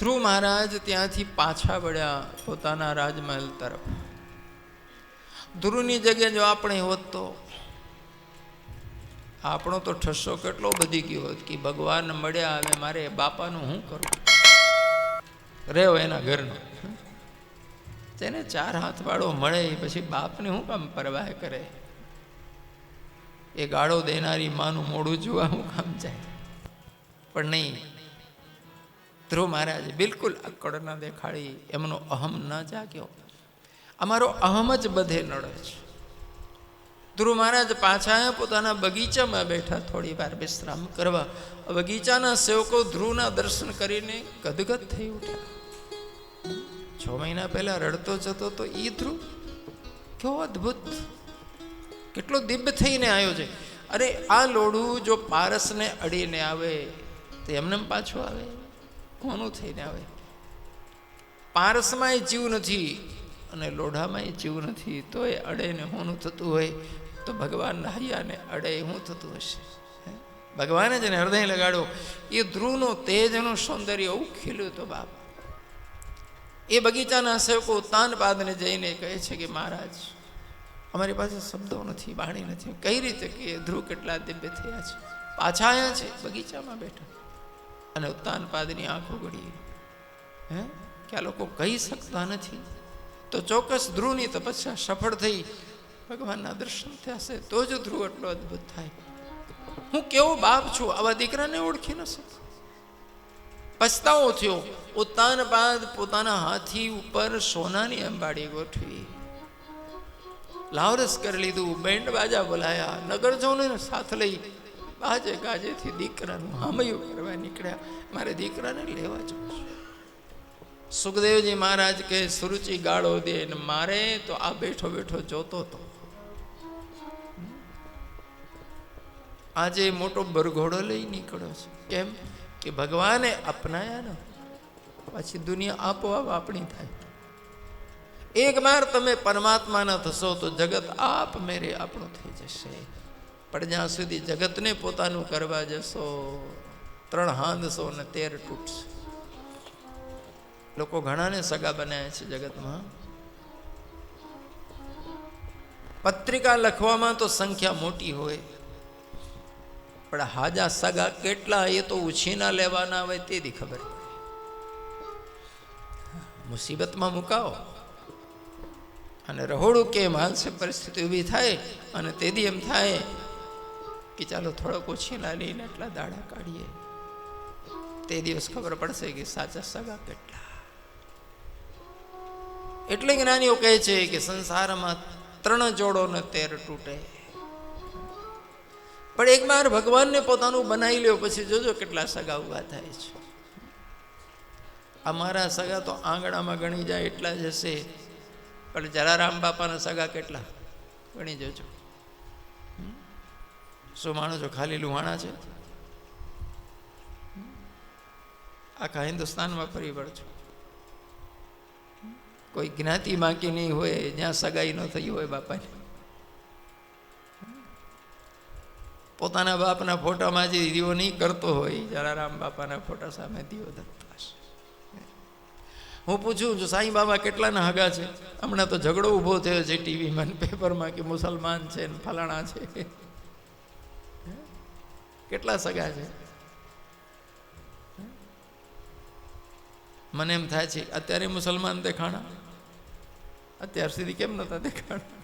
ધ્રુવ મહારાજ ત્યાંથી પાછા વળ્યા પોતાના રાજમહેલ તરફ. ધ્રુવની જગ્યાએ જો આપણે હોત તો આપણો તો ઠસ્સો કેટલો બધી ગયો હોત કે ભગવાન મળ્યા, હવે મારે બાપાનું શું કરું, રેવ એના ઘરનો. તેને 4 હાથવાળો મળે પછી બાપને શું કામ પરવાહ કરે? એ ગાળો દેનારી માનું મોડું જોવા શું કામ જાય? પણ નહીં, ધ્રુવ મહારાજે બિલકુલ અક્કડ ન દેખાડી, એમનો અહમ ન જાગ્યો. અમારો અહમ જ બધે નડે છે. ધ્રુવ મહારાજ પાછા પોતાના બગીચામાં બેઠા થોડી વાર વિશ્રામ કરવા. બગીચાના સેવકો ધ્રુવના દર્શન કરીને ગદગદ થઈ ઉઠ્યા. 6 મહિના પહેલા રડતો જતો તો એ ધ્રુવ કેવો અદ્ભુત, કેટલો દિવ્ય થઈને આવ્યો છે. અરે આ લોઢું જો પારસને અડીને આવે તો એમને પાછું આવે, કોનું થઈને આવે? પારસમાંય જીવ નથી અને લોઢામાંય જીવ નથી, તો એ અડે ને હોનું થતું હોય તો ભગવાનના હૈયાને અડે શું થતું હશે? ભગવાને જેને હૃદય લગાડો એ ધ્રુવનો તેજનું સૌંદર્ય એવું ખીલ્યું તો બાપ. એ બગીચાના સેવકો તાનપાદને જઈને કહે છે કે મહારાજ, અમારી પાસે શબ્દો નથી, વાણી નથી, કઈ રીતે કે ધ્રુવ કેટલા દિવ્ય થયા છે, પાછા આવ્યા છે બગીચામાં બેઠા. અને ઉત્તાનપાદની આંખો ગળી, કે આ લોકો કહી શકતા નથી. તો ચોક્કસ ધ્રુવની તપસ્યા સફળ થઈ, ભગવાનના દર્શન થશે તો જ ધ્રુવ એટલો અદ્ભુત થાય. હું કેવો બાપ છું, આવા દીકરાને ઓળખી ન શકું. પછતાવો થયો. ઉત્તાનપાદ પોતાના હાથી ઉપર સોનાની અંબાડી ગોઠવી, લાવરસ કરી લીધું, બેન્ડ બાજા બોલાયા, નગરજનોને સાથ લઈ બાજે ગાજેથી દીકરાનું હામયું કરવા નીકળ્યા. મારે દીકરાને લેવા જવું છે. સુખદેવજી મહારાજ કે સુરુચિ ગાળો દે ને મારે તો આ બેઠો બેઠો જોતો હતો. આજે મોટો બરઘોડો લઈ નીકળ્યો છે. કેમ કે ભગવાને અપનાયા ને પછી દુનિયા આપોઆપ આપણી થાય. એક વાર તમે પરમાત્માના થશો તો જગત આપ મેરે આપણું થઈ જશે. પણ જ્યાં સુધી જગતને પોતાનું કરવા જશો 3 હાંધશો ને 13 તૂટશે. લોકો ઘણાને સગા બનાવ્યા છે જગતમાં. પત્રિકા લખવામાં તો સંખ્યા મોટી હોય, પણ હાજા સગા કેટલા એ તો ઉછીના લેવાના હોય તેથી ખબર પડે. મુસીબતમાં મુકાવો અને રહોડું કે માનસિક પરિસ્થિતિ ઊભી થાય અને તેથી એમ થાય કે ચાલો થોડોક ઉછીના લઈને એટલા દાડા કાઢીએ. તે દિવસ ખબર પડશે કે સાચા સગા કેટલા. એટલે જ્ઞાનીઓ કહે છે કે સંસારમાં 3 જોડો ને 13 તૂટે. પણ એક વાર ભગવાનને પોતાનું બનાવી લ્યો પછી જોજો કેટલા સગા ઉભા થાય છે. અમારા સગા તો આંગણામાં ગણી જાય એટલા જ હશે, પણ જલારામ બાપાના સગા કેટલા ગણી જોજો. શું માનો છો ખાલી લુહાણા છે? આખા હિન્દુસ્તાનમાં ફરી વળજો, કોઈ જ્ઞાતિ બાકી નહીં હોય જ્યાં સગાઈ ન થઈ હોય બાપાની. પોતાના બાપના ફોટામાં જે દીવો નહીં કરતો હોય, જલારામ બાપાના ફોટા સામે દીવો ધરતા હશે. હું પૂછું છું સાંઈ બાબા કેટલાના હગા છે? હમણાં તો ઝઘડો ઊભો થયો છે ટીવીમાં પેપરમાં કે મુસલમાન છે ને ફલાણા છે. કેટલા સગા છે? મને એમ થાય છે અત્યારે મુસલમાન દેખાણા, અત્યાર સુધી કેમ નતા દેખાણા?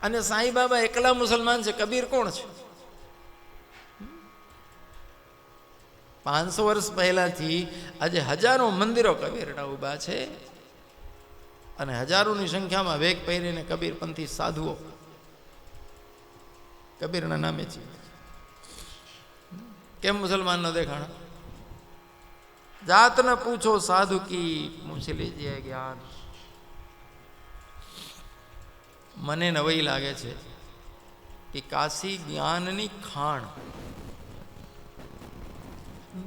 અને સાંઈ બાબા એકલા મુસલમાન છે, કબીર કોણ છે? 500 વર્ષ પહેલાથી આજે હજારો મંદિરો કબીરના ઊભા છે અને હજારોની સંખ્યામાં વેગ પહેરીને કબીરપંથી સાધુઓ કબીરના નામે છે. કેમ મુસલમાન ન દેખાણા? જાત ન પૂછો સાધુ કી પૂછ લીજીએ જ્ઞાન. મને નવાઈ લાગે છે કે કાશી જ્ઞાનની ખાણ.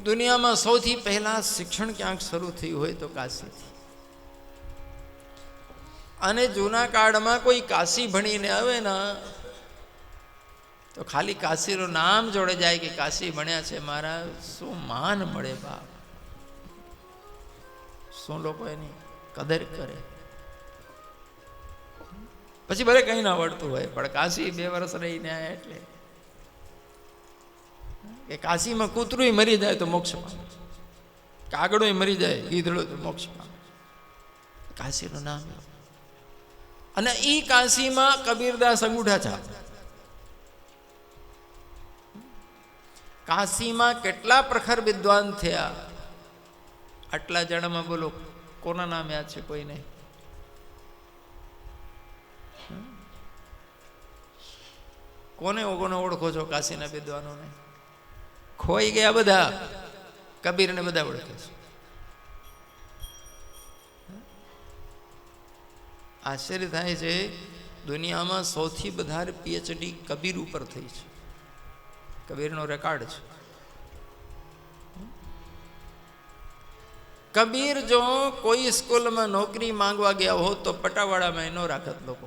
દુનિયામાં સૌથી પહેલા શિક્ષણ ક્યાંક શરૂ થયું હોય તો કાશીથી. અને જૂના કાળમાં કોઈ કાશી ભણીને આવે ને તો ખાલી કાશીનું નામ જોડે જાય કે કાશી ભણ્યા છે, મારા શું માન મળે બાપ. શું લોકો એની કદર કરે. પછી ભલે કંઈ ના આવડતું હોય, પણ કાશી 2 વર્ષ રહીને આવ્યા એટલે કે કાશીમાં કૂતરું મરી જાય તો મોક્ષ પામે, કાગડો મરી જાય, ગીધડો તો મોક્ષ પામે. કાશીનું નામ. અને ઈ કાશીમાં કબીરદાસ અંગૂઠા છાપ. કાશીમાં કેટલા પ્રખર વિદ્વાન થયા, આટલા જણામાં બોલો કોના નામ યાદ છે? કોઈને? કોને ઓળખો છો કાશીના વિદ્વાનોને? ખોઈ ગયા બધા, કબીરને બધા ઓળખે છે. આશ્ચર્ય થાય છે, દુનિયામાં સૌથી વધારે PhD કબીર ઉપર થઈ છે. કબીરનો રેકોર્ડ છે. કબીર જો કોઈ સ્કૂલમાં નોકરી માંગવા ગયા હોત તો પટાવાળામાં ન રાખત લોકો.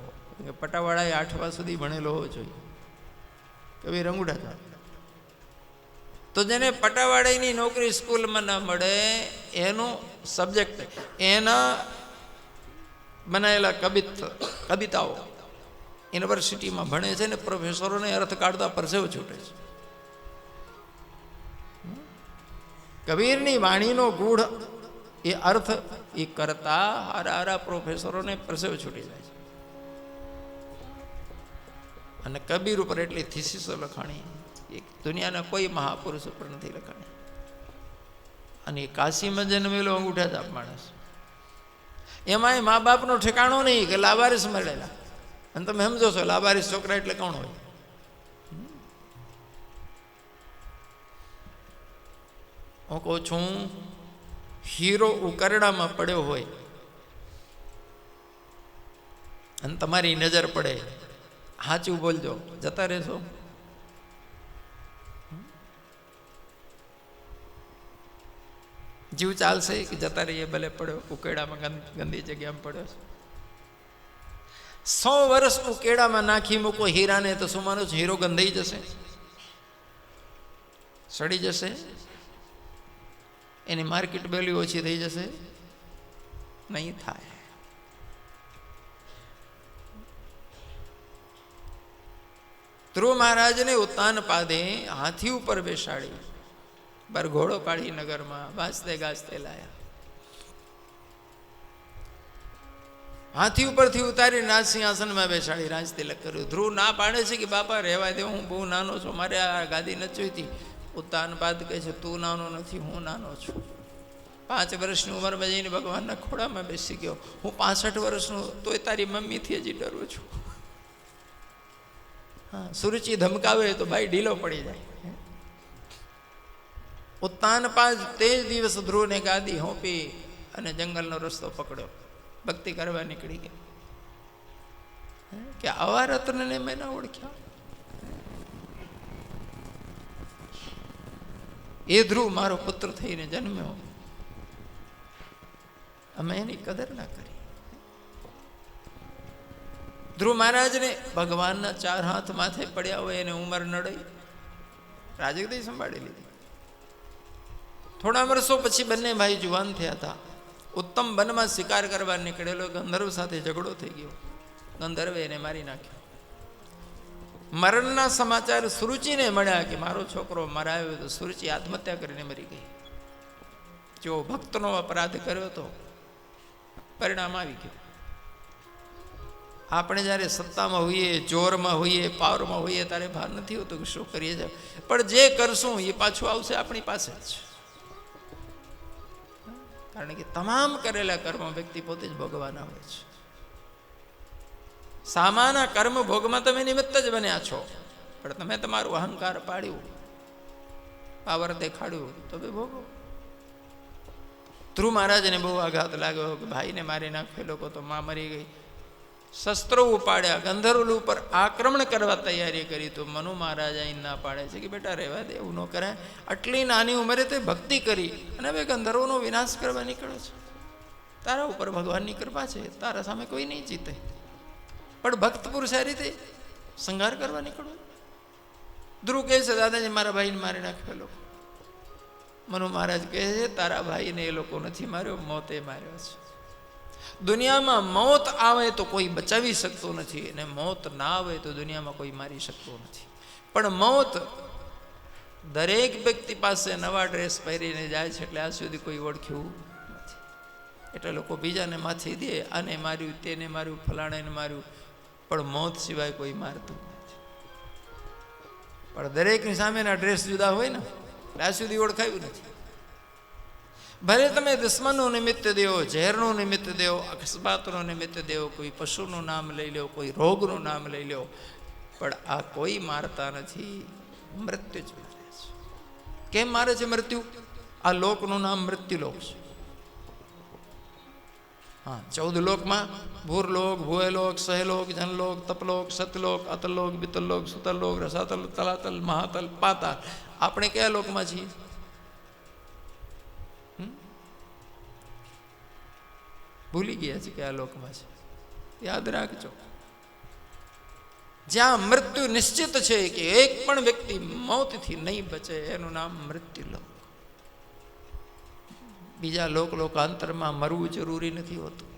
પટાવાળાએ 8મા સુધી ભણેલો હોવો જોઈએ. કબીર અંગૂઠા છાપ. તો જેને પટાવાળાની નોકરી સ્કૂલમાં ના મળે, એનું સબ્જેક્ટ, એના બનાવેલા કવિતાઓ યુનિવર્સિટીમાં ભણે છે ને પ્રોફેસરોને અર્થ કાઢતા પરસેવો છૂટે છે. કબીરની વાણીનો ગૂઢ એ અર્થ એ કરતા હારા પ્રોફેસરોને પરસેવો છૂટી જાય છે. અને કબીર ઉપર એટલી થીસીસો લખાણી એ દુનિયાના કોઈ મહાપુરુષ ઉપર નથી લખાણી. અને એ કાશીમાં જન્મેલો અંગૂઠા છાપ માણસ. એમાંય મા બાપનો ઠેકાણો નહીં કે લાવારીસ મળેલા. અને તમે સમજો છો લાવારીસ છોકરા એટલે કોણ હોય? હું કહું છું, હીરો ઉકરડામાં પડ્યો હોય અને તમારી નજર પડે, સાચું બોલજો, જતા રહેશો? જીવ ચાલશે કે જતા રહીએ? ભલે પડ્યો ઉકેડામાં, ગંદી જગ્યામાં પડ્યો છે. 100 વર્ષ ઉકેડામાં નાખી મૂકો હીરાને તો શું માનો છો હીરો ગંધાઈ જશે? સડી જશે? એની માર્કેટ વેલ્યુ ઓછી થઈ જશે? નહીં થાય. ધ્રુવ મહારાજને ઉતાનપાદે હાથી ઉપર બેસાડી બરઘોડો કાઢી નગરમાં વાંચતે ગાજતે લાયા. હાથી ઉપરથી ઉતારી રાજ સિંહાસનમાં બેસાડી રાજ તિલક કર્યું. ધ્રુવ ના પાડે છે કે બાપા રહેવા દે, હું બહુ નાનો છું, મારે આ ગાદી નથી જોઈતી. ઉતાનપાદ કહે છે તું નાનો નથી, હું નાનો છું. 5 વર્ષની ઉંમરમાં જઈને ભગવાનના ખોળામાં બેસી ગયો. હું 65 વર્ષનો, તોય તારી મમ્મીથી હજી ડરું છું. હા, સુરુચિ ધમકાવે તો ભાઈ ઢીલો પડી જાય. ઉતાનપાદ તે જ દિવસ ધ્રુવને ગાદી હોંપી અને જંગલનો રસ્તો પકડ્યો, ભક્તિ કરવા નીકળી ગયા. કે આવા રત્નને મેં ના ઓળખ્યા? એ ધ્રુવ મારો પુત્ર થઈને જન્મ્યો, અમે એની કદર ના કરી. ધ્રુવ મહારાજને ભગવાનના 4 હાથ માથે પડ્યા હોય, એને ઉંમર નડઈ, રાજગદી સંભાળી લીધી. થોડા વર્ષો પછી બંને ભાઈ જુવાન થયા હતા. ઉત્તમ વનમાં શિકાર કરવા નીકળેલો ગંધર્વ સાથે ઝઘડો થઈ ગયો. ગંધર્વે એને મારી નાખ્યો. મરણના સમાચાર સુરુચિને મળ્યા કે મારો છોકરો મરાયો. તો સુરુચિ આત્મહત્યા કરીને મરી ગઈ. જો ભક્તનો અપરાધ કર્યો તો પરિણામ આવી ગયું. આપણે જ્યારે સત્તામાં હોઈએ, જોરમાં હોઈએ, પાવરમાં હોઈએ ત્યારે ભાર નથી હોતું કે શું કરીએ છીએ, પણ જે કરશું એ પાછું આવશે આપણી પાસે જ. કારણ કે તમામ કરેલા કર્મ વ્યક્તિ પોતે જ ભોગવાના હોય છે. સામાના કર્મ ભોગમાં તમે નિમિત્ત જ બન્યા છો, પણ તમે તમારું અહંકાર પાડ્યું, પાવર દેખાડ્યું તો બે ભોગો. ધ્રુવ મહારાજને બહુ આઘાત લાગ્યો કે ભાઈને મારી નાખ્યો, લોકો તો માં મરી ગઈ. શસ્ત્રો ઉપાડ્યા, ગંધર્વ ઉપર આક્રમણ કરવા તૈયારી કરી. તો મનુ મહારાજ અહીં ના પાડે છે કે બેટા રહેવા દે, એવું ન કરાય. આટલી નાની ઉંમરે તે ભક્તિ કરી અને હવે ગંધર્વનો વિનાશ કરવા નીકળ્યો છે. તારા ઉપર ભગવાનની કૃપા છે, તારા સામે કોઈ નહીં જીતે, પણ ભક્ત પુરુષ આ રીતે સંહાર કરવા નીકળો. ધ્રુવ કહે છે દાદાજી મારા ભાઈને મારી નાખ્યો લોકો. મનુ મહારાજ કહે છે તારા ભાઈને એ લોકો નથી માર્યો, મોતે માર્યો છે. દુનિયામાં મોત આવે તો કોઈ બચાવી શકતો નથી, અને મોત ના આવે તો દુનિયામાં કોઈ મારી શકતો નથી. પણ મોત દરેક વ્યક્તિ પાસે નવા ડ્રેસ પહેરીને જાય છે, એટલે આજ સુધી કોઈ ઓળખ્યું નથી. એટલે લોકો બીજાને માથે દે, આને માર્યું, તેને માર્યું, ફલાણાને માર્યું, પણ મોત સિવાય કોઈ મારતું નથી. પણ દરેકની સામેના ડ્રેસ જુદા હોય ને, આજ સુધી ઓળખાયું નથી. ભલે તમે દુશ્મનનું નિમિત્ત દેવો, ઝેરનું નિમિત્ત દેવો, અકસ્માતનું નિમિત્ત દેવો, કોઈ પશુનું નામ લઈ લો, કોઈ રોગનું નામ લઈ લો, પણ આ કોઈ મારતા નથી, મૃત્યુ જ મારે છે. કેમ મારે છે મૃત્યુ? આ લોકનું નામ મૃત્યુલોક છે. હા, 14 લોકમાં ભૂરલોક, ભુયલોક, સહલોક, જનલોક, તપલોક, સતલોક, અતલોક, બિતલોક, સુતલોક, રસાતલ, તલાતલ, મહાતલ, પાતાલ. આપણે કયા લોકમાં છીએ? ભૂલી ગયા છે કયા લોકમાં છે. યાદ રાખજો, જ્યાં મૃત્યુ નિશ્ચિત છે કે એક પણ વ્યક્તિ મોતથી નહીં બચે, એનું નામ મૃત્યુલોક. બીજા લોકાંતરમાં મરવું જરૂરી નથી હોતું.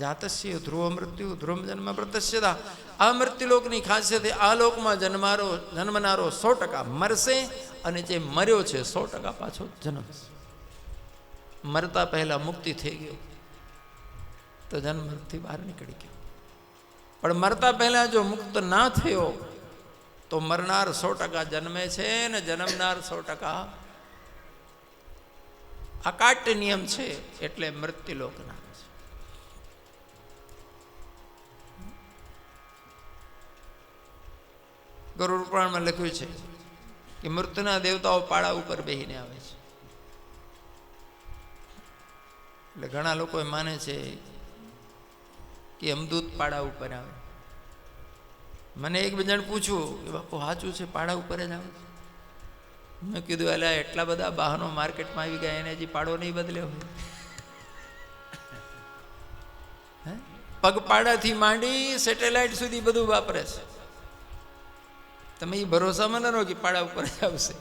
જાતસ્ય ધ્રુવ મૃત્યુ ધ્રુવ જન્મ પ્રત્યસ્યતા. આ મૃત્યુલોકની ખાસિયત આ લોકમાં જન્મનારો 100% મરશે, અને જે મર્યો છે 100% પાછો જન્મશે. મરતા પહેલા મુક્તિ થઈ ગયો તો જન્મથી બહાર નીકળી ગયો. પણ મરતા પહેલા જો મુક્ત ના થયો તો મરનાર 100% જન્મે છે, ને જન્મનાર 100% અકાટ્ય નિયમ છે, એટલે મૃત્યુલોક નામ છે. ગરુડ પુરાણમાં લખ્યું છે કે મૃત્યુના દેવતાઓ પાડા ઉપર બેહીને આવે છે. એટલે ઘણા લોકો માને છે કે અમદૂત પાડા ઉપર આવે. મને એક બીજાને પૂછ્યું કે બાપુ સાચું છે પાડા ઉપર જ આવે? મેં કીધું અલ્યા એટલા બધા વાહનો માર્કેટમાં આવી ગયા, એને હજી પાડો નહીં બદલ્યો. પગપાળાથી માંડી સેટેલાઇટ સુધી બધું વાપરે છે. તમે એ ભરોસામાં ન રહો કે પાડા ઉપર જ આવશે.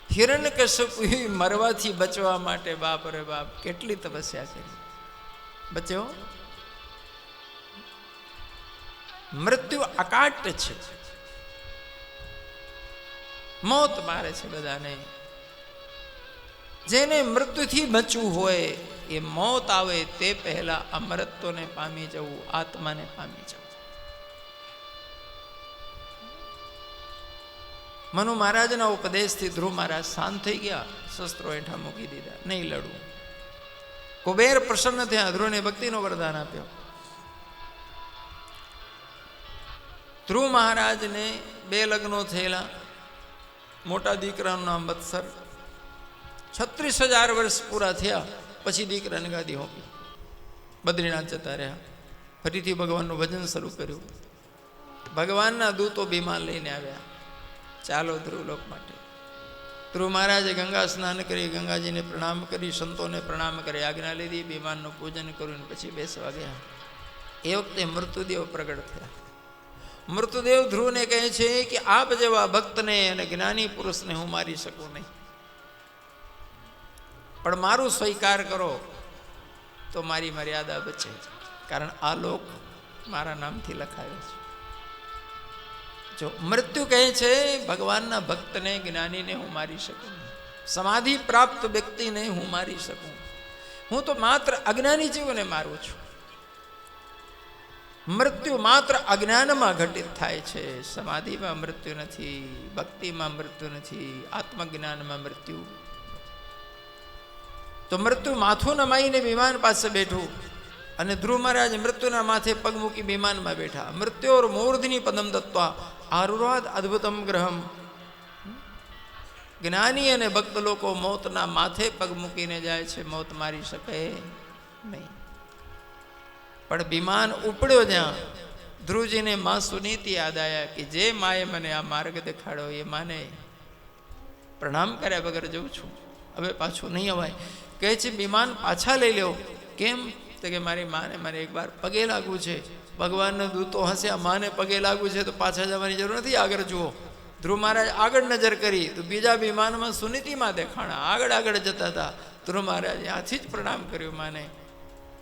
હિરણ્યકશ્યપુ મરવાથી બચવા માટે બાપ રે બાપ કેટલી તપસ્યા કરી, બચ્યો. મૃત્યુ અકાટ્ય છે, મોત મારે છે બધાને. જેને મૃત્યુથી બચવું હોય એ મોત આવે તે પહેલા અમરત્વને પામી જવું, આત્માને પામી જવું. મનુ મહારાજના ઉપદેશથી ધ્રુવ મહારાજ શાંત થઈ ગયા, શસ્ત્રો હેઠા મૂકી દીધા, નહીં લડવું. કુબેર પ્રસન્ન થયા, ધ્રુવને ભક્તિનો વરદાન આપ્યો. ધ્રુવ મહારાજને 2 લગ્નો થયેલા. મોટા દીકરાનું નામ વત્સર. 36,000 વર્ષ પૂરા થયા પછી દીકરાને ગાદી હોપી. બદ્રીનાથ જતા રહ્યા, ફરીથી ભગવાનનું ભજન શરૂ કર્યું. ભગવાનના દૂતો વિમાન લઈને આવ્યા, ચાલો ધ્રુવલોક માટે. ધ્રુવ મહારાજે ગંગા સ્નાન કરી, ગંગાજીને પ્રણામ કરી, સંતોને પ્રણામ કરી, આજ્ઞા લીધી, વિમાનનું પૂજન કર્યું, પછી બેસવા ગયા. એ વખતે મૃત્યુદેવ પ્રગટ થયા. મૃત્યુદેવ ધ્રુવને કહે છે કે આપ જેવા ભક્તને અને જ્ઞાની પુરુષને હું મારી શકું નહીં, પણ મારું સ્વીકાર કરો તો મારી મર્યાદા બચે, કારણ આ લોક મારા નામથી લખાયો છે. જો મૃત્યુ કહે છે ભગવાનના ભક્તને જ્ઞાનીને હું મારી શકું, સમાધિ પ્રાપ્ત વ્યક્તિને હું મારી શકું. હું તો માત્ર અજ્ઞાની જીવને મારું છું. મૃત્યુ માત્ર અજ્ઞાનમાં ઘટિત થાય છે, સમાધિમાં મૃત્યુ નથી, ભક્તિમાં મૃત્યુ નથી, આત્મજ્ઞાનમાં મૃત્યુ. તો મૃત્યુ માથું નમાઈને વિમાન પાસે બેઠું, અને ધ્રુવ મહારાજ મૃત્યુના માથે પગ મૂકી વિમાનમાં બેઠા. મૃત્યોર મૂર્ધની પદમ દત્વા આરુરાદ અદ્ભુતમ ગ્રહમ. જ્ઞાની અને ભક્ત લોકો મોતના માથે પગ મૂકીને જાય છે, મોત મારી શકે નહીં. પણ વિમાન ઉપડ્યો જ્યાં, ધ્રુવજીને માં સુનીતિ યાદ આવ્યા કે જે માએ મને આ માર્ગ દેખાડ્યો એ માને પ્રણામ કર્યા વગર જઉં છું, હવે પાછું નહીં અવાય. કહે છે વિમાન પાછા લઈ લો. કેમ? તો કે મારી માને મારે એકવાર પગે લાગવું છે. ભગવાનનો દૂતો હસ્યા, માને પગે લાગવું છે તો પાછા જવાની જરૂર નથી, આગળ જુઓ. ધ્રુવ મહારાજ આગળ નજર કરી તો બીજા વિમાનમાં સુનીતિમાં દેખાણા, આગળ આગળ જતા હતા. ધ્રુવ મહારાજે આથી જ પ્રણામ કર્યું માને.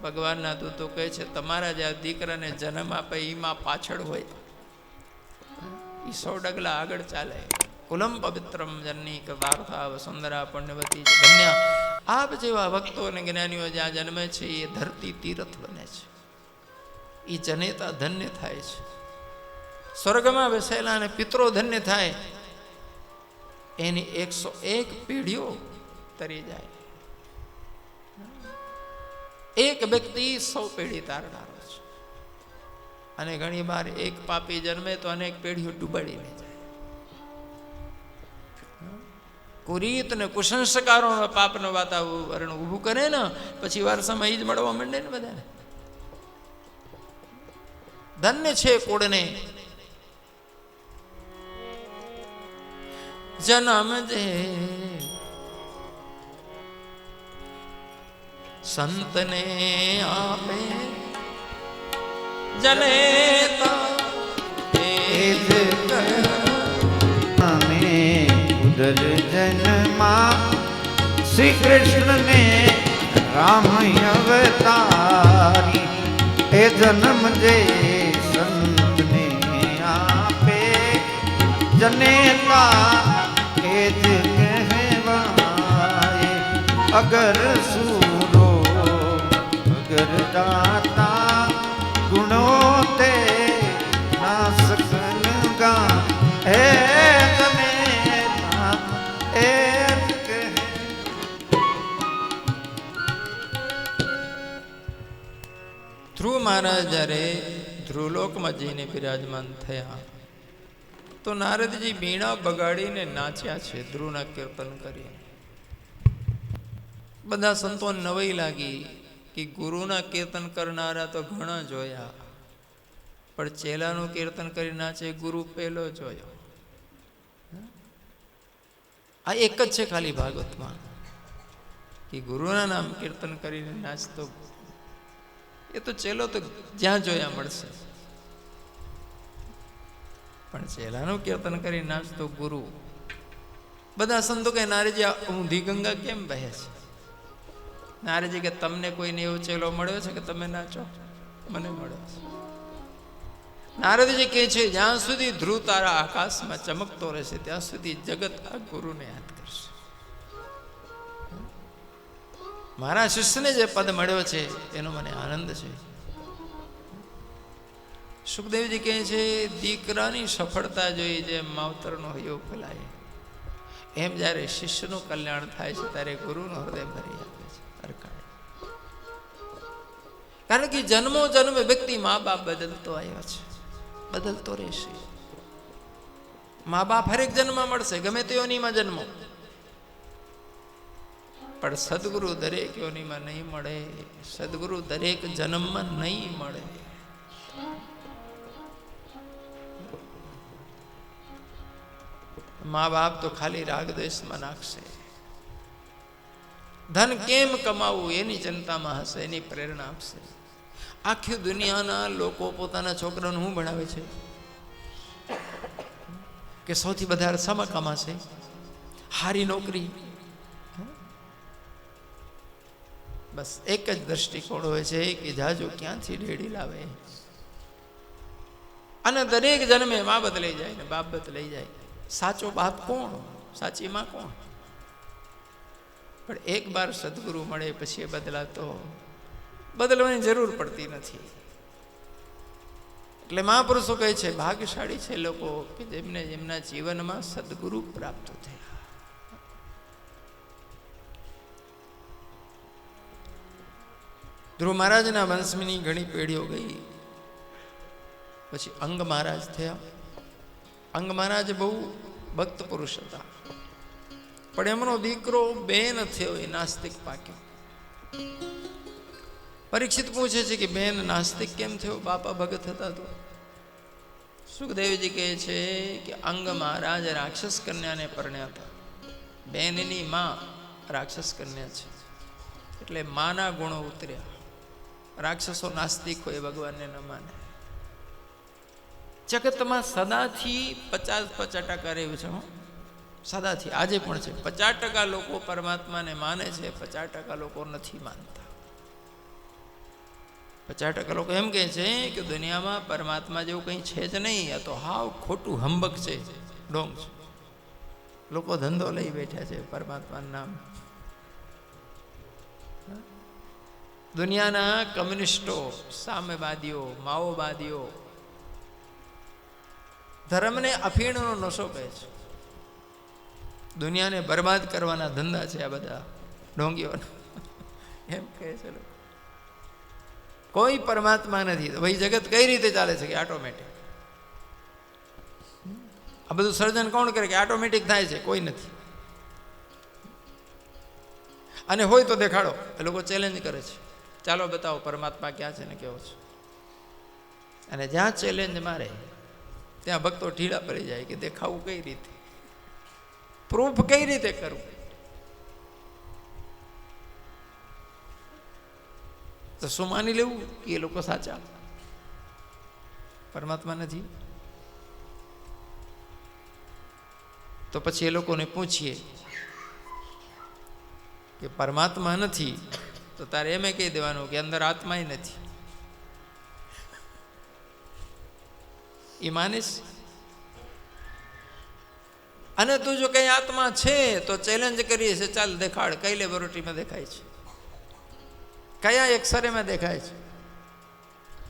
ભગવાનના દૂતો કહે છે તમારા જે દીકરાને જન્મ આપે એમાં પાછળ હોય એ 100 ડગલા આગળ ચાલે. કુલમ પવિત્રમ જનની કૃતાર્થા વસુંધરા પુણ્યવતી ધન્યા. આપ જેવા ભક્તો અને જ્ઞાનીઓ જ્યાં જન્મે છે એ ધરતી તીર્થ બને છે, એ જનેતા ધન્ય થાય છે. સ્વર્ગમાં બેસેલા અને પિત્રો ધન્ય થાય, એની 101 પેઢીઓ તરી જાય. એક વ્યક્તિ 100 પેઢી તારનારો છે. અને ઘણી વાર એક પાપી જન્મે તો અનેક પેઢીઓ ડૂબાડીને જાય. કુરીત ને કુસંસ્કારો પાપનું વાતાવરણ ઊભું કરે ને પછી વારસામાં એ જ મળવા માંડે ને બધાને. ધન્ય છે કુળને જન્મ જે સંતને આપે જનેતા ઉદર જન્મા શ્રી કૃષ્ણ ને રામ અવતારી એ જન્મ જે સંતને આપે જનેતા એ જ કહેવાય. અગર સૂરો અગર દાતા ગુણો તે ના સકલ ગા હે જનેતા એ જ કહે. ધ્રુવ મહારાજ જ્યારે ધ્રુવલોકમાં જઈને બિરાજમાન થયા તો નારદજી વીણા બગાડીને નાચ્યા છે, ધ્રુવના કીર્તન કરીને. બધા સંતોને નવાઈ લાગી કે ગુરુના કીર્તન કરનારા તો ઘણા જોયા, પણ ચેલાનું કીર્તન કરી નાચે ગુરુ પહેલો જોયો. આ એક જ છે ખાલી ભાગવતમાં કે ગુરુના નામ કીર્તન કરીને નાચતો, એ તો ચેલો તો જ્યાં જોયા મળશે, પણ ચેલાનું કીર્તન કરી નાચતો ગુરુ. બધા સંતો કે નારજી આ ઊંધી ગંગા કેમ વહે છે? નારજી કે તમને કોઈને એવો ચેલો મળ્યો છે કે તમે નાચો? મને મળ્યો છે. નારદજી કહે છે જ્યાં સુધી ધ્રુવ તારા આકાશમાં ચમકતો રહેશે ત્યાં સુધી જગત આ ગુરુને યાદ કરશે. મારા શિષ્યને જે પદ મળ્યો છે એનો મને આનંદ છે. સુખદેવજી કહે છે દીકરાની સફળતા જોઈ જેમ માવતરનો હૈયો ફેલાય એમ જ્યારે શિષ્યનું કલ્યાણ થાય છે ત્યારે ગુરુનું હૃદય ભરી આપે છે, હરખાય. કારણ કે જન્મો જન્મ વ્યક્તિ મા બાપ બદલતો આવ્યો છે, બદલતો રહેશે. મા બાપ હરેક જન્મ મળશે, ગમે તે યોનીમાં જન્મો, પણ સદગુરુ દરેક યોનીમાં નહીં મળે, સદગુરુ દરેક જન્મમાં નહીં મળે. મા બાપ તો ખાલી રાગ દ્વેષમાં નાખશે. ધન કેમ કમાવું એની ચિંતામાં હશે, એની પ્રેરણા આપશે. આખી દુનિયાના લોકો પોતાના છોકરાને શું ભણાવે છે કે સૌથી વધારે શામાં કમાશે? હારી નોકરી. બસ એક જ દ્રષ્ટિકોણ હોય છે કે જાજો ક્યાંથી ઢેડી લાવે. અને દરેક જન્મે મા બદલાઈ જાય ને બાપ બદલાઈ જાય. સાચો બાપ કોણ? સાચી માં કોણ? પણ એક વાર સદગુરુ મળે પછી એ બદલાતો, બદલવાની જરૂર પડતી નથી. એટલે મહાપુરુષો કહે છે ભાગ્યશાળી છે લોકો કે જેમને જેમના જીવનમાં સદગુરુ પ્રાપ્ત થયા. ધ્રુવ મહારાજના વંશની ઘણી પેઢીઓ ગઈ, પછી અંગ મહારાજ થયા. અંગ મહારાજ બહુ ભક્ત પુરુષ હતા, પણ એમનો દીકરો બેન થયો એ નાસ્તિક પાક્યો. પરીક્ષિત પૂછે છે કે બેન નાસ્તિક કેમ થયો? બાપા ભગત હતા તો. સુખદેવજી કહે છે કે અંગ મહારાજ રાક્ષસ કન્યાને પરણ્યા હતા. બેનની માં રાક્ષસ કન્યા છે એટલે માના ગુણો ઉતર્યા. રાક્ષસો નાસ્તિક હોય, ભગવાનને ન માને. જગતમાં સદાથી 50% રહ્યું છે. હું સદાથી આજે પણ છે. 50% લોકો પરમાત્માને માને છે, 50% લોકો નથી માનતા. 50% લોકો એમ કહે છે કે દુનિયામાં પરમાત્મા જેવું કંઈ છે જ નહીં, આ તો હાવ ખોટું હંબક છે, ડોંગ છે. લોકો ધંધો લઈ બેઠા છે પરમાત્માનું નામ. દુનિયાના કમ્યુનિસ્ટો, સામ્યવાદીઓ, માઓવાદીઓ ધર્મને અફીણનો નશો કહે છે. દુનિયાને બરબાદ કરવાના ધંધા છે આ બધા ઢોંગીઓના, એમ કહે છે લોકો. કોઈ પરમાત્મા નથી. તો ભાઈ જગત કઈ રીતે ચાલે છે? કે ઓટોમેટિક. આ બધું સર્જન કોણ કરે? કે ઓટોમેટિક થાય છે, કોઈ નથી. અને હોય તો દેખાડો. એ લોકો ચેલેન્જ કરે છે, ચાલો બતાવો પરમાત્મા ક્યાં છે ને કેવો છે. અને જ્યાં ચેલેન્જ મારે ત્યાં ભક્તો ઢીલા પડી જાય કે દેખાવું કઈ રીતે, પ્રૂફ કઈ રીતે કરવું. તો શું માની લેવું કે એ લોકો સાચા, પરમાત્મા નથી? તો પછી એ લોકોને પૂછીએ કે પરમાત્મા નથી તો તારે એમ કહી દેવાનું કે અંદર આત્માય નથી. એ માનીશ? અને તું જો કઈ આત્મા છે તો ચેલેન્જ કરીએ છે, ચાલ દેખાડ, કઈ લેબોરેટરીમાં દેખાય છે, કયા એક્સરેમાં દેખાય છે,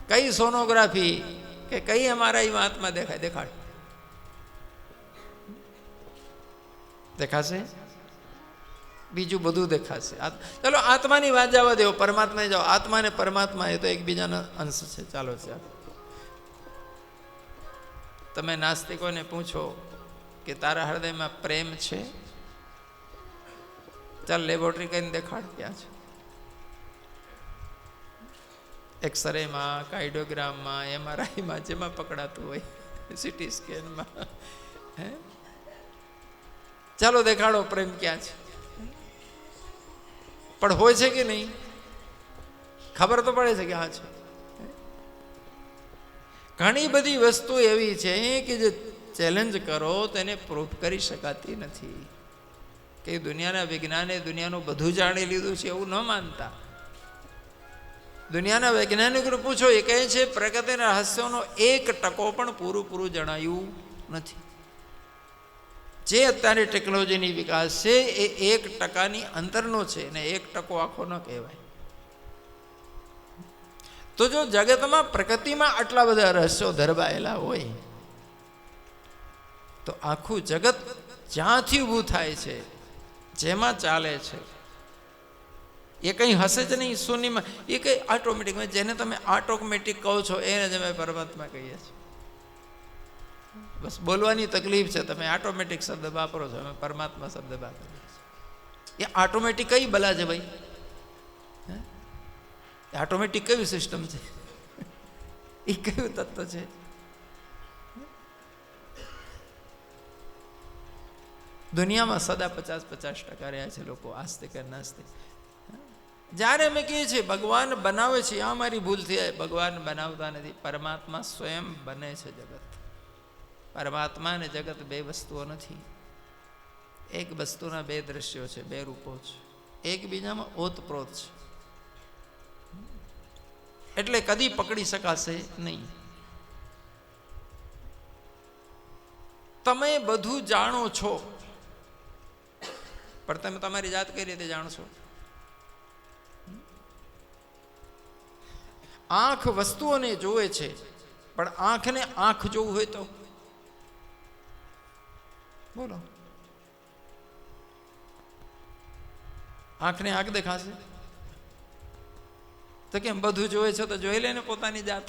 કઈ સોનોગ્રાફી કે કઈ એમઆરઆઈમાં આત્મા દેખાય, દેખાડ. દેખાશે? બીજું બધું દેખાશે. ચાલો આત્માની વાત જવા દેવો, પરમાત્મા જાઓ. આત્મા ને પરમાત્મા એ તો એકબીજાનો અંશ છે. ચાલો ચાલો, તમે નાસ્તિકોને પૂછો કે તારા હૃદયમાં પ્રેમ છે? ચાલ લેબોરેટરી કરીને દેખાડ ક્યાં છે. એક્સરેમાં, કાર્ડિયોગ્રામમાં, એમઆરઆઈમાં, જેમાં પકડાતું હોય, સીટી સ્કેનમાં, હે, ચાલો દેખાડો પ્રેમ ક્યાં છે. પણ હોય છે કે નહીં? ખબર તો પડે છે કે હા છે. ઘણી બધી વસ્તુ એવી છે કે જે ચેલેન્જ કરો તેને પ્રૂફ કરી શકાતી નથી. કે દુનિયાના વિજ્ઞાને દુનિયાનું બધું જાણી લીધું છે એવું ન માનતા. દુનિયાના વૈજ્ઞાનિકોને પૂછો, એ કહે છે પ્રગતિના રહસ્યોનો 1% પણ પૂરું જણાયું નથી. જે અત્યારે ટેકનોલોજીની વિકાસ છે એ 1%ની અંદરનો છે ને 1% આખો ન કહેવાય. તો જો જગતમાં પ્રકૃતિમાં આટલા બધા રહસ્યો ધરબાયેલા હોય તો આખું જગત જ્યાંથી ઊભું થાય છે, જેમાં ચાલે છે, એ કંઈ હશે જ નહીં શૂન્યમાં. એ કંઈ ઓટોમેટિકમાં, જેને તમે ઓટોમેટિક કહો છો એને જ અમે પરમાત્મા કહીએ છીએ. બસ બોલવાની તકલીફ છે, તમે ઓટોમેટિક શબ્દ વાપરો છો, અમે પરમાત્મા શબ્દ વાપરીએ છીએ. એ ઓટોમેટિક કઈ બલા છે ભાઈ? ઓટોમેટિક કયું સિસ્ટમ છે? એ કયું તત્વ છે? દુનિયામાં સદા 50% રહ્યા છે લોકો, આસ્તિક અને નાસ્તિક. જ્યારે અમે કહીએ છીએ ભગવાન બનાવે છે, આ મારી ભૂલ થઈ જાય, ભગવાન બનાવતા નથી, પરમાત્મા સ્વયં બને છે જગત. પરમાત્મા અને જગત બે વસ્તુઓ નથી. એક વસ્તુના બે દ્રશ્યો છે, બે રૂપો છે, એકબીજામાં ઓતપ્રોત છે. એટલે કદી પકડી શકાશે નહીં. તમે બધું જાણો છો પણ તમે તમારી જાત કઈ રીતે જાણશો? આંખ વસ્તુઓને જોવે છે પણ આંખને આંખ જોવું હોય તો બોલો, આંખને આંખ દેખાશે? તો કેમ બધું જોવે છે તો જોઈ લે ને પોતાની જાત.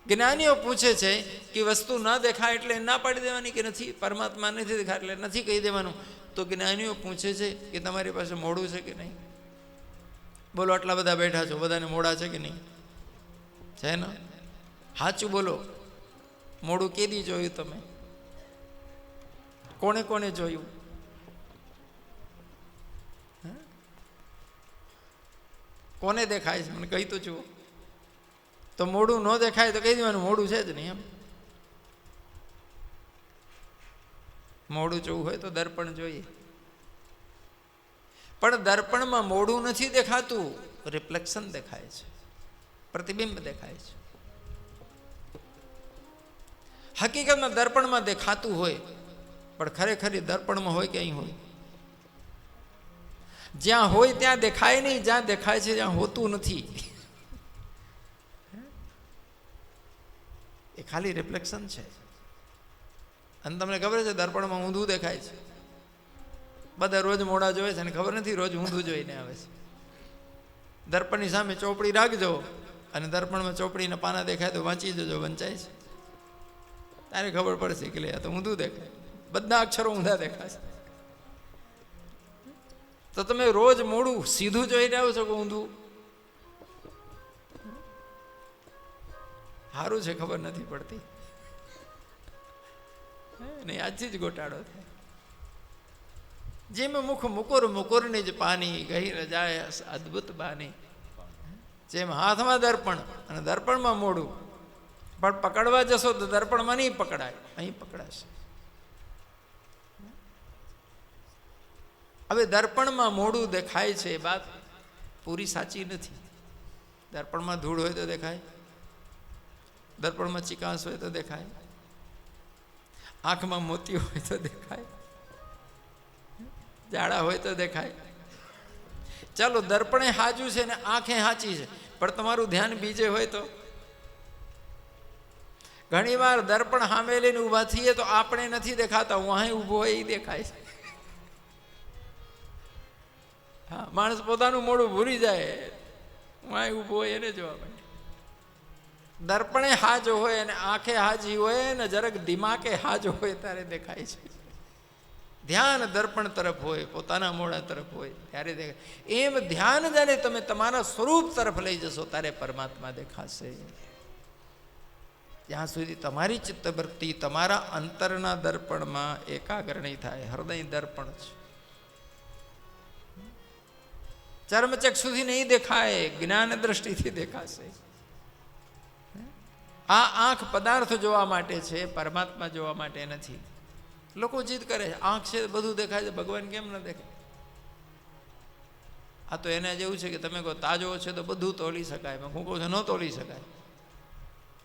જ્ઞાનીઓ પૂછે છે કે વસ્તુ ના દેખાય એટલે ના પાડી દેવાની કે નથી, પરમાત્મા નથી દેખાય એટલે નથી કહી દેવાનું. તો જ્ઞાનીઓ પૂછે છે કે તમારી પાસે મોઢું છે કે નહીં? બોલો, આટલા બધા બેઠા છો, બધાને મોઢા છે કે નહીં? છે ને? સાચું બોલો, મોઢું કેદી જોયું તમે? કોણે કોણે જોયું? કોને દેખાય છે મને કહી તો જુઓ. તો મોઢું ન દેખાય તો કહી દેવાનું મોઢું છે જ નહીં. એમ મોઢું જોવું હોય તો દર્પણ જોઈએ. પણ દર્પણમાં મોઢું નથી દેખાતું, રિફ્લેક્શન દેખાય છે, પ્રતિબિંબ દેખાય છે. હકીકતમાં દર્પણમાં દેખાતું હોય પણ ખરેખર દર્પણમાં હોય કે અહીં હોય? જ્યાં હોય ત્યાં દેખાય નહીં, જ્યાં દેખાય છે જ્યાં હોતું નથી. એ ખાલી રિફ્લેક્શન છે. અને તમને ખબર છે દર્પણમાં ઊંધું દેખાય છે. બધા રોજ મોડા જોવે છે અને ખબર નથી રોજ ઊંધું જોઈને આવે છે. દર્પણની સામે ચોપડી રાખજો અને દર્પણમાં ચોપડીના પાના દેખાય તો વાંચી જજો, વંચાય છે. તારે ખબર પડશે કે લે આ તો ઊંધું દેખાય, બધા અક્ષરો ઊંધા દેખાશે. તો તમે રોજ મોડું સીધું જોઈને આવો છો કે ઊંધું? સારું છે ખબર નથી પડતી. નહીં આજથી જ ગોટાળો થાય. જેમ મુખ મુકુર મુકુરની જ પાની ગહી રજાય અદ્ભુત બાની. જેમ હાથમાં દર્પણ અને દર્પણમાં મોઢું, પણ પકડવા જશો તો દર્પણમાં નહીં પકડાય, અહીં પકડાશે. હવે દર્પણમાં મોઢું દેખાય છે એ વાત પૂરી સાચી નથી. દર્પણમાં ધૂળ હોય તો દેખાય, દર્પણમાં ચિકાસ હોય તો દેખાય, આંખમાં મોતી હોય તો દેખાય, જાડા હોય તો દેખાય. ચાલો દર્પણે હાજું છે ને આંખે હાચી છે, પણ તમારું ધ્યાન બીજે હોય તો? ઘણી વાર દર્પણ સામે લઈને ઊભા થઈએ તો આપણે નથી દેખાતા, હું અહીં ઊભો હોય એ દેખાય છે. હા, માણસ પોતાનું મોઢું ભૂલી જાય, હું અહીં ઊભો હોય એને જોવા માટે. દર્પણે હાજો હોય અને આંખે હાજી હોય ને જરાક દિમાગે હાજો હોય ત્યારે દેખાય છે. ધ્યાન દર્પણ તરફ હોય, પોતાના મોઢા તરફ હોય ત્યારે દેખાય. એમ ધ્યાન જ્યારે તમે તમારા સ્વરૂપ તરફ લઈ જશો ત્યારે પરમાત્મા દેખાશે. જ્યાં સુધી તમારી ચિત્તવૃત્તિ તમારા અંતરના દર્પણમાં એકાગ્ર નહીં થાય. હૃદય દર્પણ છે, ચર્મચક્ષુથી નહીં દેખાય, જ્ઞાન દ્રષ્ટિથી દેખાશે. આ આંખ પદાર્થ જોવા માટે છે, પરમાત્મા જોવા માટે નથી. લોકો જીદ કરે છે આંખ છે બધું દેખાય છે, ભગવાન કેમ ન દેખાય? આ તો એને જેવું છે કે તમે કહો તાજો છે તો બધું તોલી શકાય, હું કહું છું ન તોલી શકાય.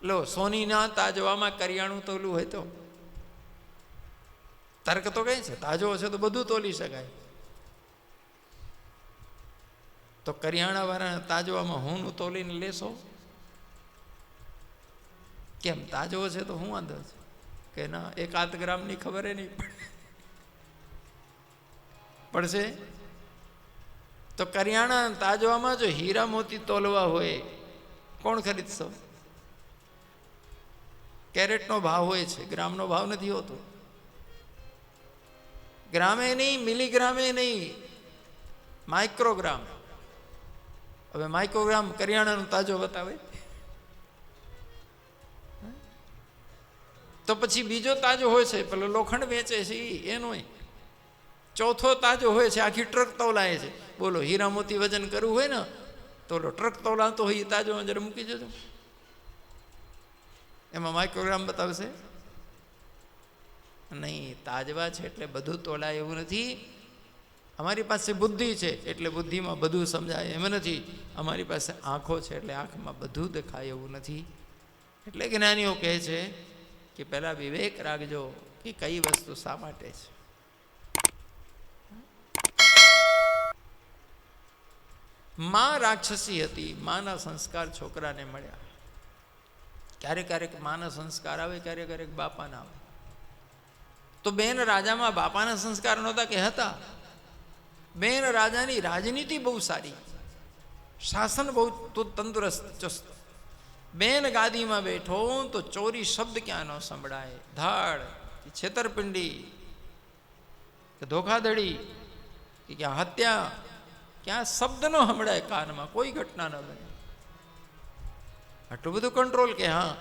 લો સોનીના તાજવામાં કરિયાણું તોલું હોય તો તર્ક તો કઈ છે? તાજો છે તો બધું તોલી શકાય. તો કરિયાણા વાળા તાજવામાં હું તોલીને લેશો કેમ? તાજો છે તો હું વાંધો છે કે ના 1 ગ્રામની ખબર નહીં પડશે. તો કરિયાણા તાજવામાં જો હીરા મોતી તોલવા હોય કોણ ખરીદશો? કેરેટનો ભાવ હોય છે, ગ્રામનો ભાવ નથી હોતો. ગ્રામે નહીં, મિલીગ્રામે નહીં, માઇક્રોગ્રામ. હવે માઇક્રોગ્રામ કરિયાણાનો તાજો બતાવે તો પછી બીજો તાજો હોય છે, પેલો લોખંડ વેચે છે એનો ચોથો તાજો હોય છે, આખી ટ્રક તોલાય છે. બોલો હીરા મોતી વજન કરવું હોય ને તો ટ્રક તોલાતો હોય તાજો જરા મૂકી જજો, એમાં માઇક્રોગ્રામ બતાવશે નહીં. તાજવા છે એટલે બધું તોલાય એવું નથી. અમારી પાસે બુદ્ધિ છે એટલે બુદ્ધિમાં બધું સમજાય એમ નથી. અમારી પાસે આંખો છે એટલે આંખમાં બધું દેખાય એવું નથી. એટલે જ્ઞાનીઓ કહે છે કે પહેલા વિવેક રાખજો કે કઈ વસ્તુ શા માટે છે. માં રાક્ષસી હતી, માના સંસ્કાર છોકરાને મળ્યા. ક્યારેક ક્યારેક માના સંસ્કાર આવે, ક્યારેક ક્યારેક બાપાના આવે. તો બેન રાજામાં બાપાના સંસ્કાર નહોતા કે હતા? બેન રાજાની રાજનીતિ બહુ સારી, શાસન બહુ તંદુરસ્ત ચુસ્ત. બેન ગાદીમાં બેઠો તો ચોરી શબ્દ ક્યાં ન સંભળાય, ધાડ, છેતરપિંડી કે ધોખાધડી કે ક્યાં હત્યા, ક્યાં શબ્દ ન સંભળાય કાનમાં, કોઈ ઘટના ન બને. આટલું બધું કંટ્રોલ કે હા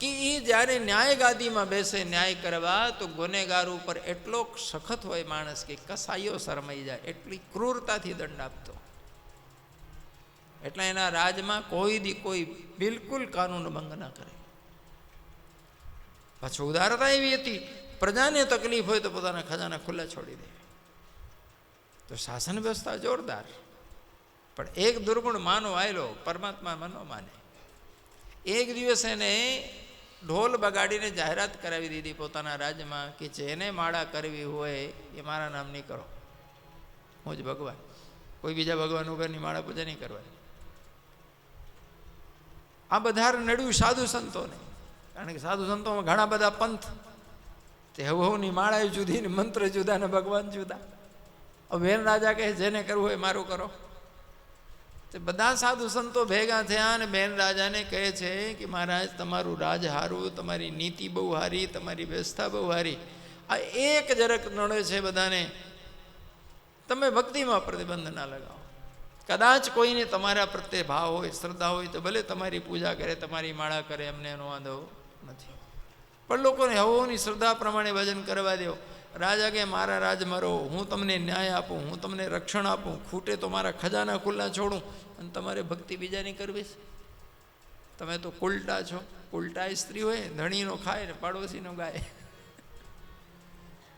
કે એ જ્યારે ન્યાય ગાદીમાં બેસે ન્યાય કરવા તો ગુનેગાર ઉપર એટલો સખત હોય માણસ કે કસાઈઓ શરમાઈ જાય, એટલી ક્રૂરતાથી દંડ આપતો. એટલે એના રાજમાં કોઈ બિલકુલ કાનૂન ભંગ ના કરે. પાછું ઉદારતા એવી હતી, પ્રજાને તકલીફ હોય તો પોતાના ખજાના ખુલ્લા છોડી દે. તો શાસન વ્યવસ્થા જોરદાર. પણ એક દુર્ગુણ માનો આવેલો, પરમાત્મા મનો માને. એક દિવસ એને ઢોલ બગાડીને જાહેરાત કરાવી દીધી પોતાના રાજ્યમાં કે જેને માળા કરવી હોય એ મારા નામની કરો, હું જ ભગવાન, કોઈ બીજા ભગવાન વગરની માળા પૂજા નહીં કરવાની. આ બધા નડ્યું સાધુ સંતોને, કારણ કે સાધુ સંતોમાં ઘણા બધા પંથ, તે હવની માળા જુદી ને મંત્ર જુદા ને ભગવાન જુદા. વેન રાજા કહે જેને કરવું હોય મારું કરો. તે બધા સાધુ સંતો ભેગા થયા અને બેન રાજાને કહે છે કે મહારાજ તમારું રાજ હારું, તમારી નીતિ બહુ હારી, તમારી વ્યવસ્થા બહુ હારી, આ એક જરાક નડે છે બધાને, તમે ભક્તિમાં પ્રતિબંધ ના લગાવો. કદાચ કોઈને તમારા પ્રત્યે ભાવ હોય, શ્રદ્ધા હોય તો ભલે તમારી પૂજા કરે, તમારી માળા કરે, અમને એનો વાંધો નથી, પણ લોકોને હવોની શ્રદ્ધા પ્રમાણે ભજન કરવા દો. રાજા કે મારા રાજમાં રહો, હું તમને ન્યાય આપું, હું તમને રક્ષણ આપું, ખૂટે તો મારા ખજાના ખુલ્લા છોડું, અને તમારે ભક્તિ બીજાની કરવી છે. તમે તો કુલટા છો. કુલટા સ્ત્રી હોય, ધણીનો ખાય ને પાડોશીનો ગાય.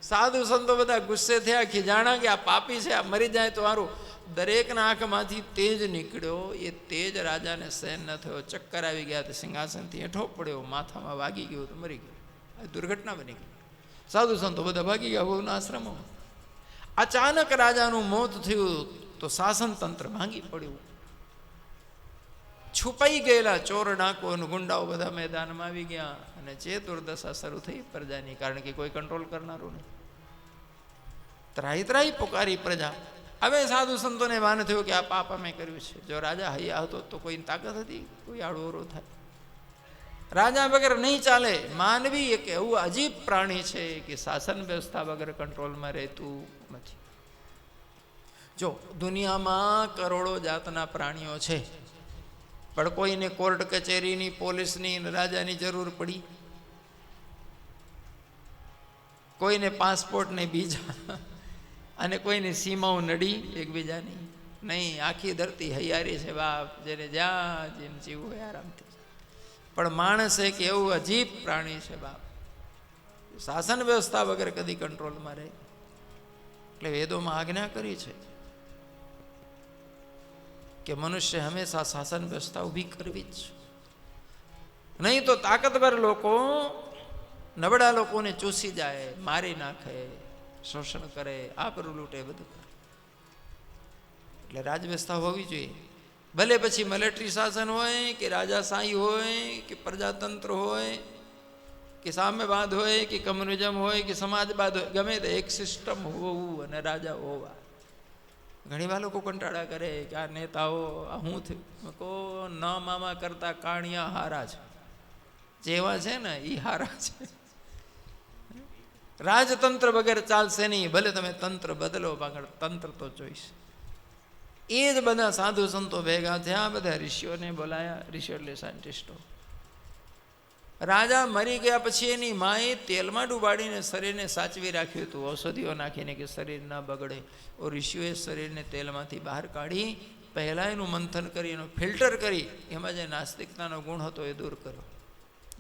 સાધુ સંતો બધા ગુસ્સે થયા, ખીજાણા કે આ પાપી છે, આ મરી જાય તો સારું. દરેકના આંખમાંથી તેજ નીકળ્યો. એ તેજ રાજાને સહન ન થયો, ચક્કર આવી ગયા, તો સિંહાસનથી હેઠો પડ્યો, માથામાં વાગી ગયો તો મરી ગયો. આ દુર્ઘટના બની ગઈ. સાધુ સંતો બધા ભાગી ગયા વહુના આશ્રમો. અચાનક રાજાનું મોત થયું તો શાસન તંત્ર ભાંગી પડ્યું. છુપાઈ ગયેલા ચોર ડાકો અને ગુંડાઓ બધા મેદાનમાં આવી ગયા અને જે દુર્દશા શરૂ થઈ પ્રજાની, કારણ કે કોઈ કંટ્રોલ કરનારું નહીં. ત્રાહી ત્રાહી પુકારી પ્રજા. હવે સાધુ સંતોને ભાન થયું કે આ પાપ અમે કર્યું છે. જો રાજા હૈયા હતો તો કોઈની તાકાત હતી, કોઈ આડોરો થાય. રાજા વગર નહીં ચાલે. માનવી એક એવું અજીબ પ્રાણી છે કે શાસન વ્યવસ્થા વગર કંટ્રોલમાં રહેતું નથી. જો દુનિયામાં કરોડો જાતના પ્રાણીઓ છે, પણ કોઈને કોર્ટ કચેરીની, પોલીસની, રાજાની જરૂર પડી, કોઈને પાસપોર્ટને બીજા, અને કોઈની સીમાઓ નડી એકબીજાની નહીં. આખી ધરતી હૈયારી છે બાપ, જેને જ્યાં જેમ જીવવું હોય આરામથી. પણ માણસ એક એવું અજીબ પ્રાણી છે બાપ, શાસન વ્યવસ્થા વગર કદી કંટ્રોલમાં રહે. એટલે વેદોમાં આજ્ઞા કરી છે કે મનુષ્ય હંમેશા શાસન વ્યવસ્થા ઊભી કરવી જ, નહીં તો તાકાતવર લોકો નબળા લોકોને ચૂસી જાય, મારી નાખે, શોષણ કરે, આબરૂ લૂંટે, બધું કરે. એટલે રાજવ્યવસ્થા હોવી જોઈએ. ભલે પછી મિલિટરી શાસન હોય કે રાજાશાહી હોય કે પ્રજાતંત્ર હોય કે સામ્યવાદ હોય કે કમ્યુનિઝમ હોય કે સમાજવાદ હોય, ગમે તે એક સિસ્ટમ હોવું અને રાજા હોવા. ઘણી વાર લોકો કંટાળા કરે કે આ નેતાઓ આ હું થયું. કહો ન મામા કરતા કાણિયા હારા છે, જેવા છે ને એ હારા છે. રાજતંત્ર વગર ચાલશે નહીં, ભલે તમે તંત્ર બદલો, પણ તંત્ર તો જોઈશે. એ જ બધા સાધુ સંતો ભેગા થયા, બધા ઋષિઓને બોલાયા. ઋષિઓ એટલે સાયન્ટિસ્ટો. રાજા મરી ગયા પછી એની માએ તેલમાં ડૂબાડીને શરીરને સાચવી રાખ્યું હતું, ઔષધિઓ નાખીને કે શરીર ન બગડે. ઋષિઓએ શરીરને તેલમાંથી બહાર કાઢી પહેલાં એનું મંથન કરી, એનું ફિલ્ટર કરી, એમાં જે નાસ્તિકતાનો ગુણ હતો એ દૂર કર્યો,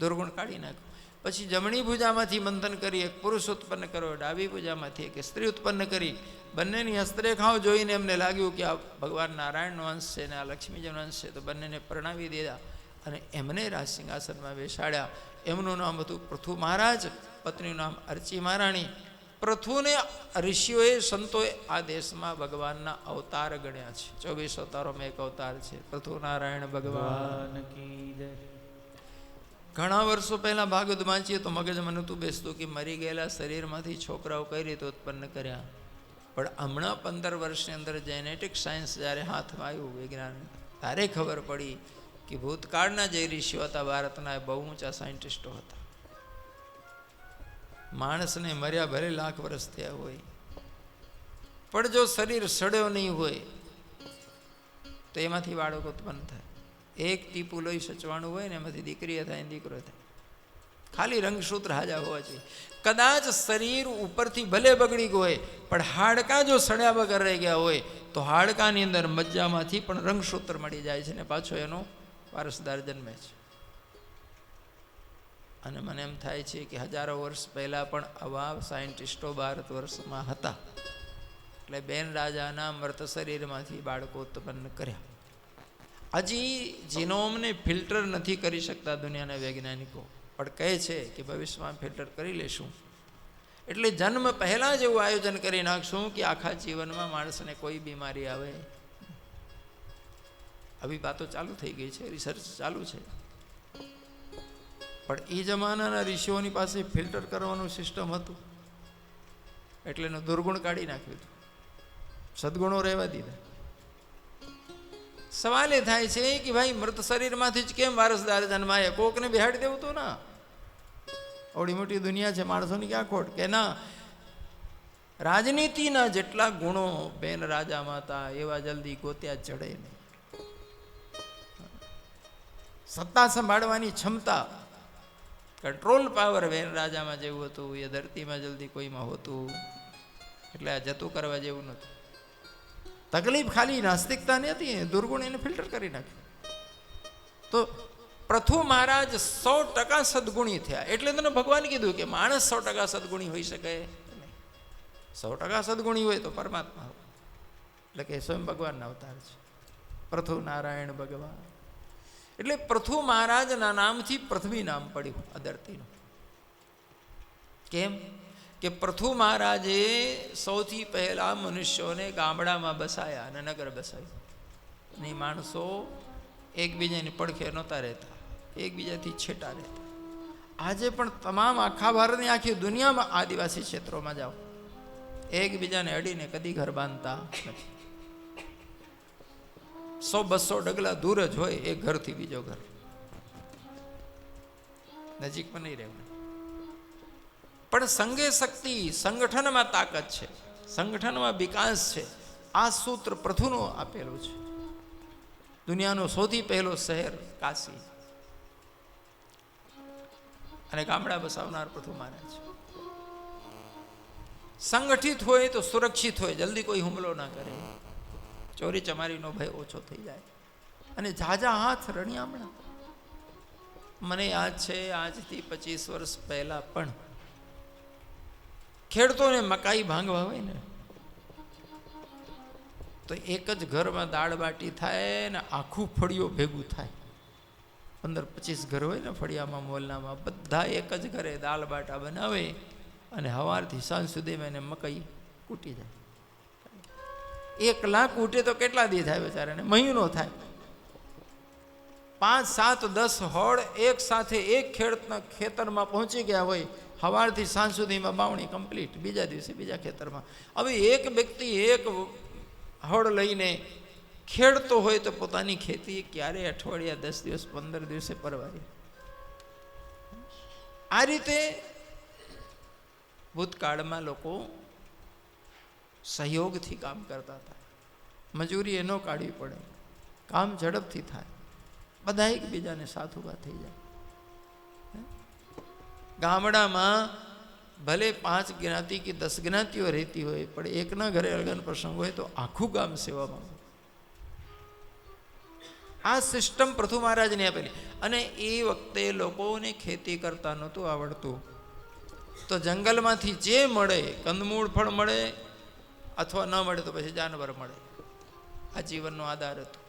દુર્ગુણ કાઢી નાખ્યો. પછી જમણી ભુજામાંથી મંથન કરી એક પુરુષ ઉત્પન્ન કર્યો, ડાબી ભુજામાંથી એક સ્ત્રી ઉત્પન્ન કરી. બંનેની હસ્તરેખાઓ જોઈને એમને લાગ્યું કે આ ભગવાન નારાયણનો અંશ છે ને આ લક્ષ્મીજીનો અંશ છે, તો બંનેને પરણાવી દીધા અને એમને રાજ સિંહાસનમાં બેસાડ્યા. એમનું નામ હતું પૃથુ મહારાજ, પત્નીનું નામ અર્ચી મહારાણી. પૃથુને ઋષિઓએ, સંતોએ આ દેશમાં ભગવાનના અવતાર ગણ્યા છે. 24 અવતારોમાં એક અવતાર છે પૃથુ નારાયણ ભગવાન કી જય. ઘણા વર્ષો પહેલાં ભાગવત વાંચીએ તો મગજમાં નહોતું બેસતું કે મરી ગયેલા શરીરમાંથી છોકરાઓ કઈ રીતે ઉત્પન્ન કર્યા. પણ હમણાં 15 વર્ષની અંદર જેનેટિક સાયન્સ જ્યારે હાથમાં આવ્યું, વિજ્ઞાન, ત્યારે ખબર પડી કે ભૂતકાળના જે ઋષિઓ હતા ભારતના, એ બહુ ઊંચા સાયન્ટિસ્ટો હતા. માણસને મર્યા ભલે લાખ વર્ષ થયા હોય, પણ જો શરીર સડ્યો નહીં હોય તો એમાંથી બાળક ઉત્પન્ન થાય. એક ટીપું લોહી સચવાણું હોય ને એમાંથી દીકરી થાય, દીકરો થાય. ખાલી રંગસૂત્ર હાજા હોવા જોઈએ. કદાચ શરીર ઉપરથી ભલે બગડી ગયું હોય પણ હાડકાં જો સડ્યા વગર રહી ગયા હોય તો હાડકાની અંદર મજ્જામાંથી પણ રંગસૂત્ર મળી જાય છે ને પાછો એનો વારસદાર જન્મે છે. અને મને એમ થાય છે કે હજારો વર્ષ પહેલાં પણ આવા સાયન્ટિસ્ટો ભારત વર્ષમાં હતા. એટલે બેન રાજાના મૃત શરીરમાંથી બાળકો ઉત્પન્ન કર્યા. હજી જીનોમને ફિલ્ટર નથી કરી શકતા દુનિયાના વૈજ્ઞાનિકો, પણ કહે છે કે ભવિષ્યમાં ફિલ્ટર કરી લેશું. એટલે જન્મ પહેલાં જ એવું આયોજન કરી નાખશું કે આખા જીવનમાં માણસને કોઈ બીમારી આવે. આવી વાતો ચાલુ થઈ ગઈ છે, રિસર્ચ ચાલુ છે. પણ એ જમાનાના ઋષિઓની પાસે ફિલ્ટર કરવાનું સિસ્ટમ હતું એટલે એનું દુર્ગુણ કાઢી નાખ્યું હતું, સદગુણો રહેવા દીધા. સવાલ એ થાય છે કે ભાઈ મૃત શરીરમાંથી જ કેમ વારસદાર જન્માય? કોકને બેહાડી દેવું તો ના. આવડી મોટી દુનિયા છે, માણસોની ક્યાં ખોટ? કે ના, રાજનીતિના જેટલા ગુણો બેન રાજામાં હતા એવા જલ્દી ગોત્યા ચડે નહીં. સત્તા સંભાળવાની ક્ષમતા, કંટ્રોલ પાવર બેન રાજામાં જેવું હતું એ ધરતીમાં જલ્દી કોઈમાં હોતું. એટલે આ જતું કરવા જેવું નહોતું. તકલીફ ખાલી નાસ્તિકતા નથી, દુર્ગુણ એને ફિલ્ટર કરી નાખ્યું. તો પૃથુ મહારાજ 100% સદગુણી થયા. એટલે તને ભગવાન કીધું કે માણસ 100% સદગુણી હોઈ શકે નહીં. 100% સદગુણી હોય તો પરમાત્મા હોય. એટલે કે સ્વયં ભગવાનના અવતાર છે પૃથુ નારાયણ ભગવાન. એટલે પૃથુ મહારાજના નામથી પૃથ્વી નામ પડ્યું આ ધરતીનું. કેમ કે પૃથુ મહારાજે સૌથી પહેલા મનુષ્યોને ગામડામાં બસાયા અને નગર બસાવ્યું. અને માણસો એકબીજાની પડખે નહોતા રહેતા, એકબીજાથી છેટા રહેતા. આજે પણ તમામ આખા ભારતની આખી દુનિયામાં આદિવાસી ક્ષેત્રોમાં જાઓ, એકબીજાને અડીને કદી ઘર બાંધતા નથી. 100-200 ડગલા દૂર જ હોય એક ઘરથી બીજો ઘર, નજીકમાં નહીં રહેવાનું. પણ સંઘે શક્તિ, સંગઠનમાં તાકાત છે, સંગઠનમાં વિકાસ છે. આ સૂત્ર પૃથુનું આપેલું છે. દુનિયાનો સૌથી પહેલો શહેર કાશી અને ગામડા બસાવનાર પૃથુ મહારાજ. સંગઠિત હોય તો સુરક્ષિત હોય, જલ્દી કોઈ હુમલો ના કરે, ચોરી ચમારીનો ભય ઓછો થઈ જાય. અને ઝાઝા હાથ રણિયામણા. મને યાદ છે આજથી 25 વર્ષ પહેલા પણ ખેડૂતોને મકાઈ ભાંગવા હોય ને તો એક જ ઘરમાં દાળ બાટી થાય ને આખું ફળિયો ભેગું થાય. 15-25 ઘર હોય ને ફળિયામાં, મોહલ્લામાં, બધા એક જ ઘરે દાળ બાટા બનાવે અને સવારથી સાંજ સુધીમાં એને મકાઈ કૂટી જાય. 1 લાખ કૂટે તો કેટલા દી થાય બચારાને? મહિનો થાય. 5, 7, 10 હોડ એક સાથે એક ખેડૂતના ખેતરમાં પહોંચી ગયા હોય, સવારથી સાંજ સુધીમાં બાવણી કમ્પ્લીટ, બીજા દિવસે બીજા ખેતરમાં. હવે એક વ્યક્તિ એક હોડ લઈને ખેડતો હોય તો પોતાની ખેતી ક્યારે અઠવાડિયા, 10 દિવસ, 15 દિવસે પરવારી. આ રીતે ભૂતકાળમાં લોકો સહયોગથી કામ કરતા હતા. મજૂરી ન કાઢવી પડે, કામ ઝડપથી થાય, બધા એકબીજાને સાથ ઊભા થઈ જાય. ગામડામાં ભલે 5 જ્ઞાતિ કે 10 જ્ઞાતિઓ રહેતી હોય પણ એકના ઘરે લગ્ન પ્રસંગ હોય તો આખું ગામ સેવામાં. આ સિસ્ટમ પૃથુ મહારાજને આપેલી. અને એ વખતે લોકોને ખેતી કરતા નહોતું આવડતું, તો જંગલમાંથી જે મળે, કંદમૂળ ફળ મળે અથવા ન મળે તો પછી જાનવર મળે, આ જીવનનો આધાર હતો.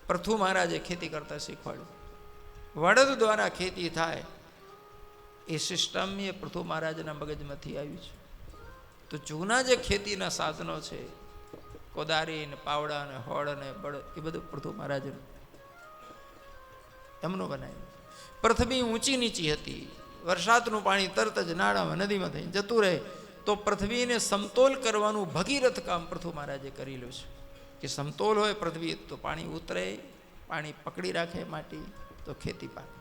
પૃથુ મહારાજે ખેતી કરતા શીખવાડ્યું. વડદ દ્વારા ખેતી થાય એ સિસ્ટમ એ પૃથુ મહારાજના મગજમાંથી આવ્યું છે. તો જૂના જે ખેતીના સાધનો છે, કોદારી ને પાવડા ને હોળ ને બળ, એ બધું પૃથુ મહારાજનું એમનું બનાવ્યું. પૃથ્વી ઊંચી નીચી હતી, વરસાદનું પાણી તરત જ નાળામાં, નદીમાં થઈ જતું રહે. તો પૃથ્વીને સમતોલ કરવાનું ભગીરથ કામ પૃથુ મહારાજે કરેલું છે. કે સમતોલ હોય પૃથ્વી તો પાણી ઉતરે, પાણી પકડી રાખે માટી, તો ખેતી પાકે.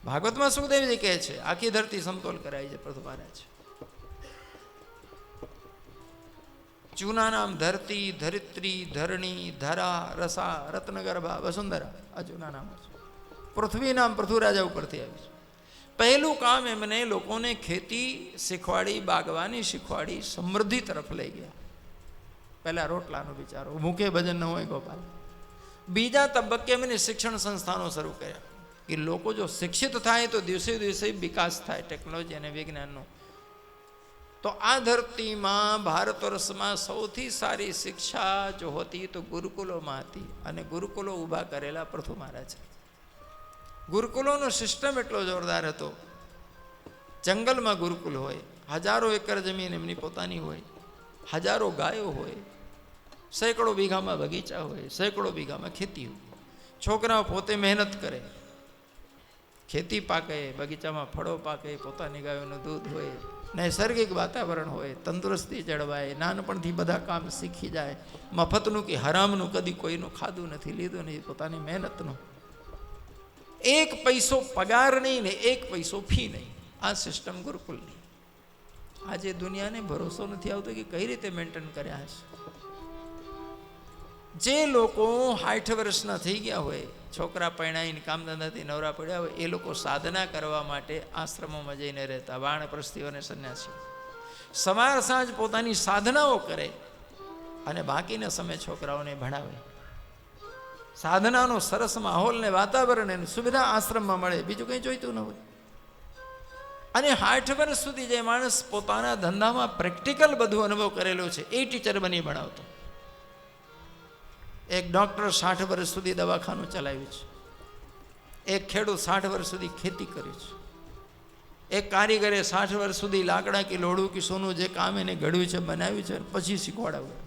ભાગવતમાં સુખદેવજી કહે છે આખી ધરતી સમતોલ કરાય છે પૃથુ મહારાજ. જૂના નામ ધરતી, ધરિત્રી, ધરણી, ધરા, રસા, રત્નગર્ભા, વસુંધરા, આ જૂના નામો છે. પૃથ્વી નામ પૃથ્વીરાજા ઉપરથી આવ્યું છે. પહેલું કામ એમને લોકોને ખેતી શીખવાડી, બાગવાની શીખવાડી, સમૃદ્ધિ તરફ લઈ ગયા. પહેલા રોટલાનો વિચારો, ભૂખે ભજન ન હોય ગોપાલ. બીજા તબક્કે એમને શિક્ષણ સંસ્થાનો શરૂ કર્યા કે લોકો જો શિક્ષિત થાય તો દિવસે દિવસે વિકાસ થાય ટેકનોલોજી અને વિજ્ઞાનનો. તો આ ધરતીમાં ભારત વર્ષમાં સૌથી સારી શિક્ષા જો હતી તો ગુરુકુલોમાં હતી, અને ગુરુકુલો ઊભા કરેલા પૃથુ મહારાજ. ગુરુકુલોનો સિસ્ટમ એટલો જોરદાર હતો. જંગલમાં ગુરુકુલ હોય, હજારો એકર જમીન એમની પોતાની હોય, હજારો ગાયો હોય, સેંકડો વીઘામાં બગીચા હોય, સેંકડો વીઘામાં ખેતી હોય. છોકરાઓ પોતે મહેનત કરે, ખેતી પાકે, બગીચામાં ફળો પાકે, પોતાની ગાયોનું દૂધ હોય, નૈસર્ગિક વાતાવરણ હોય, તંદુરસ્તી જળવાય, નાનપણથી બધા કામ શીખી જાય. મફતનું કે હરામનું કદી કોઈનું ખાધું નથી, લીધું નથી, પોતાની મહેનતનું. એક પૈસો પગાર નહીં ને એક પૈસો ફી નહીં. આ સિસ્ટમ ગુરુકુલની. આજે દુનિયાને ભરોસો નથી આવતો કે કઈ રીતે મેન્ટેન કર્યા હશે. જે લોકો 60 વર્ષના થઈ ગયા હોય, છોકરા પરણાઈને કામ ધંધાથી નવરા પડ્યા હોય, એ લોકો સાધના કરવા માટે આશ્રમોમાં જઈને રહેતા, વાણપ્રસ્થીઓ અને સંન્યાસીઓ. સવાર સાંજ પોતાની સાધનાઓ કરે અને બાકીના સમય છોકરાઓને ભણાવે. સાધનાનો સરસ માહોલ ને વાતાવરણ અને સુવિધા આશ્રમમાં મળે, બીજું કંઈ જોઈતું ન હોય. અને 60 વર્ષ સુધી જે માણસ પોતાના ધંધામાં પ્રેક્ટિકલ બધું અનુભવ કરેલો છે એ ટીચર બની ભણાવતો. એક ડૉક્ટર 60 વર્ષ સુધી દવાખાનું ચલાવ્યું છે. એક ખેડૂત 60 વર્ષ સુધી ખેતી કરી છે. એક કારીગરે 60 વર્ષ સુધી લાકડા કે લોઢું કે સોનું જે કામ એને ઘડ્યું છે, બનાવ્યું છે, પછી શીખવાડાવ્યું.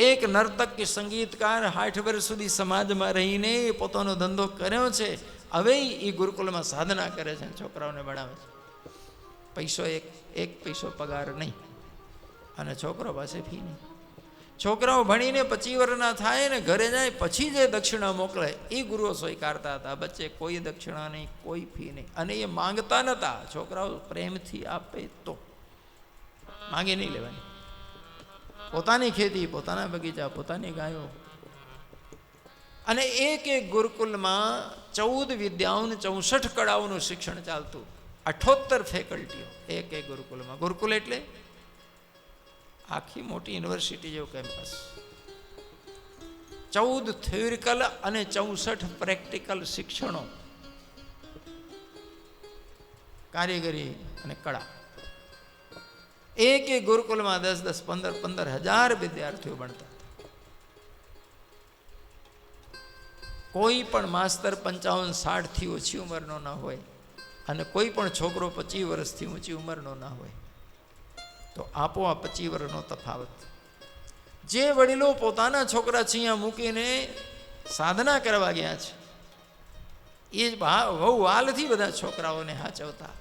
એક નર્તક કે સંગીતકાર 60 વર્ષ સુધી સમાજમાં રહીને પોતાનો ધંધો કર્યો છે. હવે એ ગુરુકુલમાં સાધના કરે છે, છોકરાઓને ભણાવે છે. પૈસો એક પૈસો પગાર નહીં, અને છોકરો પાસે ફી નહીં. છોકરાઓ ભણીને 25 વર્ષના થાય ને ઘરે જાય પછી જે દક્ષિણા મોકલે એ ગુરુઓ સ્વીકારતા હતા. બચ્ચે કોઈ દક્ષિણા નહીં, કોઈ ફી નહીં. અને એ માંગતા નહોતા. છોકરાઓ પ્રેમથી આપે તો, માંગે નહીં લેવાની. પોતાની ખેતી, પોતાના બગીચા, પોતાની ગાયો. અને એક ગુરુકુલમાં 14 વિદ્યાઓને 64 કળાઓનું શિક્ષણ ચાલતું. 78 ફેકલ્ટીઓ એક ગુરુકુલમાં. ગુરુકુલ એટલે આખી મોટી યુનિવર્સિટી જેવું કેમ્પસ. 14 થિયોરિકલ અને 64 પ્રેક્ટિકલ શિક્ષણો, કારીગરી અને કળા. એક ગુરુકુલમાં 10-10, 15-15 હજાર વિદ્યાર્થીઓ ભણતા. કોઈ પણ માસ્તર 55-60 થી ઓછી ઉંમરનો ના હોય, અને કોઈ પણ છોકરો 25 વર્ષથી ઊંચી ઉંમરનો ના હોય. તો આપોઆપ 25 વર્ષનો તફાવત. જે વડીલો પોતાના છોકરા છીયા મૂકીને સાધના કરવા ગયા છે, એ બહુ વાલથી બધા છોકરાઓને હાચવતા.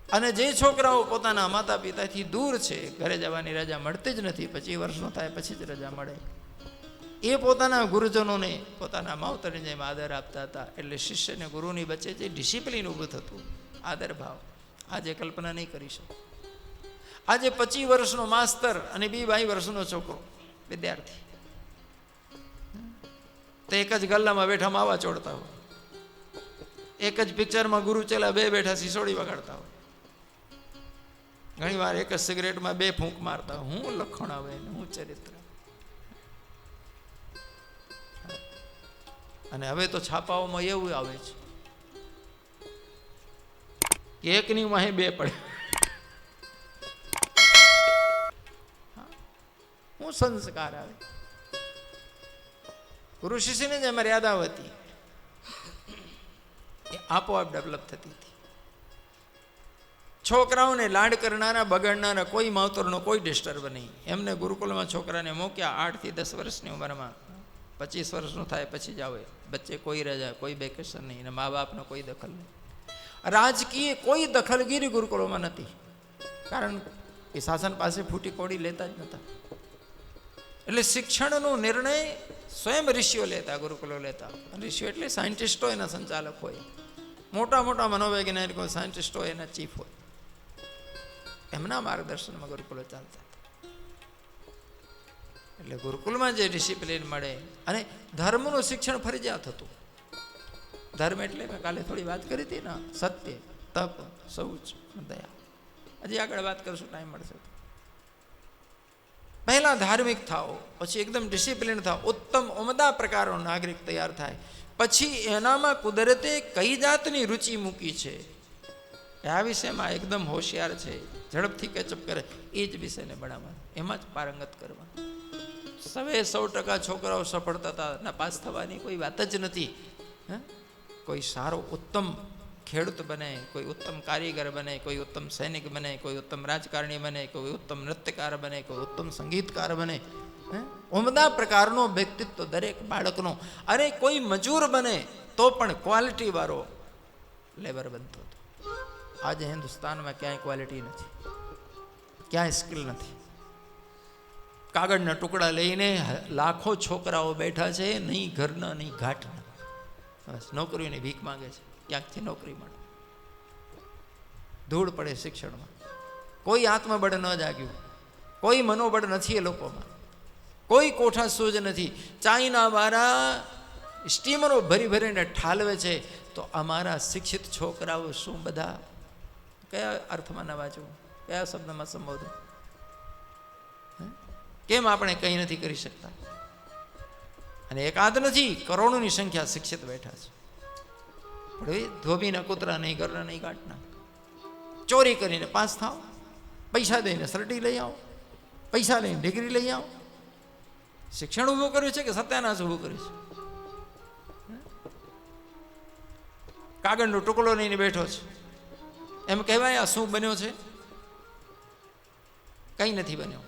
અને જે છોકરાઓ પોતાના માતા પિતાથી દૂર છે, ઘરે જવાની રજા મળતી જ નથી, 25 વર્ષનો થાય પછી જ રજા મળે, એ પોતાના ગુરુજનોને પોતાના માવતરની જેમ આદર આપતા હતા. એટલે શિષ્યને ગુરુની વચ્ચે જે ડિસિપ્લિન ઊભું થતું, આદર ભાવ, આજે કલ્પના નહીં કરી શકો. આજે 25 વર્ષનો માસ્તર અને 22 વર્ષનો છોકરો વિદ્યાર્થી તો એક જ ગલ્લામાં બેઠા માવા ચોડતા હોય, એક જ પિક્ચરમાં ગુરુ ચેલા બે બેઠા સિસોડી વગાડતા હોય, ઘણી વાર એક જ સિગરેટમાં 2 ફૂંક મારતા હોય. હું લખણ આવે ને હું ચરિત્ર. અને હવે તો છાપાઓમાં એવું આવે છે કે એકની વાહે 2 પડે. હું સંસ્કાર આવે. ગુરુ શિષ્યને જે મર્યાદા હતી એ આપોઆપ ડેવલપ થતી હતી. છોકરાઓને લાડ કરનારા, બગાડનારા કોઈ માવતરનો કોઈ ડિસ્ટર્બ નહીં. એમને ગુરુકુલમાં છોકરાને મૂક્યા 8 થી 10 વર્ષની ઉંમરમાં, 25 વર્ષનું થાય પછી જ આવે. બચ્ચે કોઈ રજા, કોઈ વેકેશન નહીં, અને મા બાપનો કોઈ દખલ નહીં. રાજકીય કોઈ દખલગીરી ગુરુકુળોમાં નથી, કારણ કે શાસન પાસે ફૂટી કોડી લેતા જ નહોતા. એટલે શિક્ષણનો નિર્ણય સ્વયં ઋષિઓ લેતા, ગુરુકુલો લેતા. ઋષિઓ એટલે સાયન્ટિસ્ટો એના સંચાલક હોય, મોટા મોટા મનોવૈજ્ઞાનિકો સાયન્ટિસ્ટો એના ચીફ હોય. એમના માર્ગદર્શનમાં ગુરુકુલો ચાલતા. એટલે ગુરુકુલમાં જે ડિસિપ્લિન મળે, અને ધર્મનું શિક્ષણ ફરજિયાત હતું. ધર્મ એટલે મેં કાલે થોડી વાત કરી હતી ને, સત્ય, તપ, શૌચ, દયા. હજી આગળ વાત કરશું, ટાઈમ મળશે તો. પહેલા ધાર્મિક થાઓ, પછી એકદમ ડિસિપ્લિન થાઓ, ઉત્તમ ઉમદા પ્રકારનો નાગરિક તૈયાર થાય. પછી એનામાં કુદરતે કઈ જાતની રુચિ મૂકી છે, આ વિષયમાં એકદમ હોશિયાર છે, ઝડપથી કેચઅપ કરે, એ જ વિષયને ભણાવવાનો, એમાં જ પારંગત કરવા. 100% છોકરાઓ સફળતા પાસ થવાની કોઈ વાત જ નથી. કોઈ સારો ઉત્તમ ખેડૂત બને, કોઈ ઉત્તમ કારીગર બને, કોઈ ઉત્તમ સૈનિક બને, કોઈ ઉત્તમ રાજકારણી બને, કોઈ ઉત્તમ નૃત્યકાર બને, કોઈ ઉત્તમ સંગીતકાર બને. ઉમદા પ્રકારનો વ્યક્તિત્વ દરેક બાળકનો. અને કોઈ મજૂર બને તો પણ ક્વોલિટી વાળો લેબર બનતો હતો. આજે હિન્દુસ્તાનમાં ક્યાંય ક્વોલિટી નથી, ક્યાંય સ્કિલ નથી. કાગળના ટુકડા લઈને લાખો છોકરાઓ બેઠા છે, નહીં ઘરના નહીં ઘાટના, બસ નોકરીની ભીખ માંગે છે, ક્યાંકથી નોકરી મળે. ધૂળ પડે શિક્ષણમાં. કોઈ આત્મબળ ન જાગ્યું, કોઈ મનોબળ નથી એ લોકોમાં, કોઈ કોઠા સૂઝ નથી. ચાઇના વાળા સ્ટીમરો ભરી ભરીને ઠાલવે છે, તો અમારા શિક્ષિત છોકરાઓ શું બધા કયા અર્થમાં ન વાંચવું, કયા શબ્દમાં સંબોધવું? કેમ આપણે કંઈ નથી કરી શકતા? અને એકાદ નથી, કરોડોની સંખ્યા શિક્ષિત બેઠા છે. પણ એ ધોબીના કૂતરા નહીં, ઘરના નહીં, ગાંઠના. ચોરી કરીને પાસ થાવ, પૈસા દઈને સર્ટી લઈ આવો, પૈસા લઈને ડિગ્રી લઈ આવો. શિક્ષણ ઊભું કર્યું છે કે સત્યાનાશ ઊભું કર્યું છે? કાગળનો ટુકડો લઈને બેઠો છે, એમ કહેવાય આ શું બન્યો છે? કંઈ નથી બન્યો.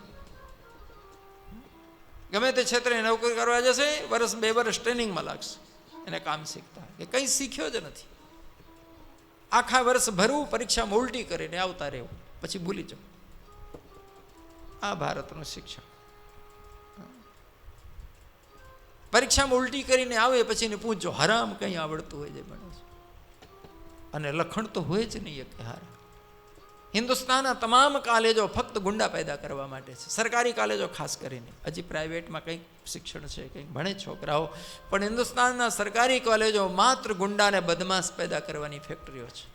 ગમે તે ક્ષેત્રે નોકરી કરવા જશે, વર્ષ 2 વર્ષ ટ્રેનિંગમાં લાગશે એને કામ શીખતા, કે કંઈ શીખ્યો જ નથી. આખા વર્ષ ભરવું, પરીક્ષામાં ઉલટી કરીને આવતા રહેવું, પછી ભૂલી જાવ. આ ભારતનું શિક્ષણ. પરીક્ષામાં ઉલટી કરીને આવે પછી એને પૂછજો, હરામ કંઈ આવડતું હોય છે ભણે છે? અને લખણ તો હોય જ નહીં કે હારા. હિન્દુસ્તાનના તમામ કોલેજો ફક્ત ગુંડા પેદા કરવા માટે છે. સરકારી કોલેજો ખાસ કરીને, હજી પ્રાઇવેટમાં કંઈક શિક્ષણ છે, કંઈક ભણે છોકરાઓ, પણ હિન્દુસ્તાનના સરકારી કોલેજો માત્ર ગુંડાને બદમાશ પેદા કરવાની ફેક્ટરીઓ છે.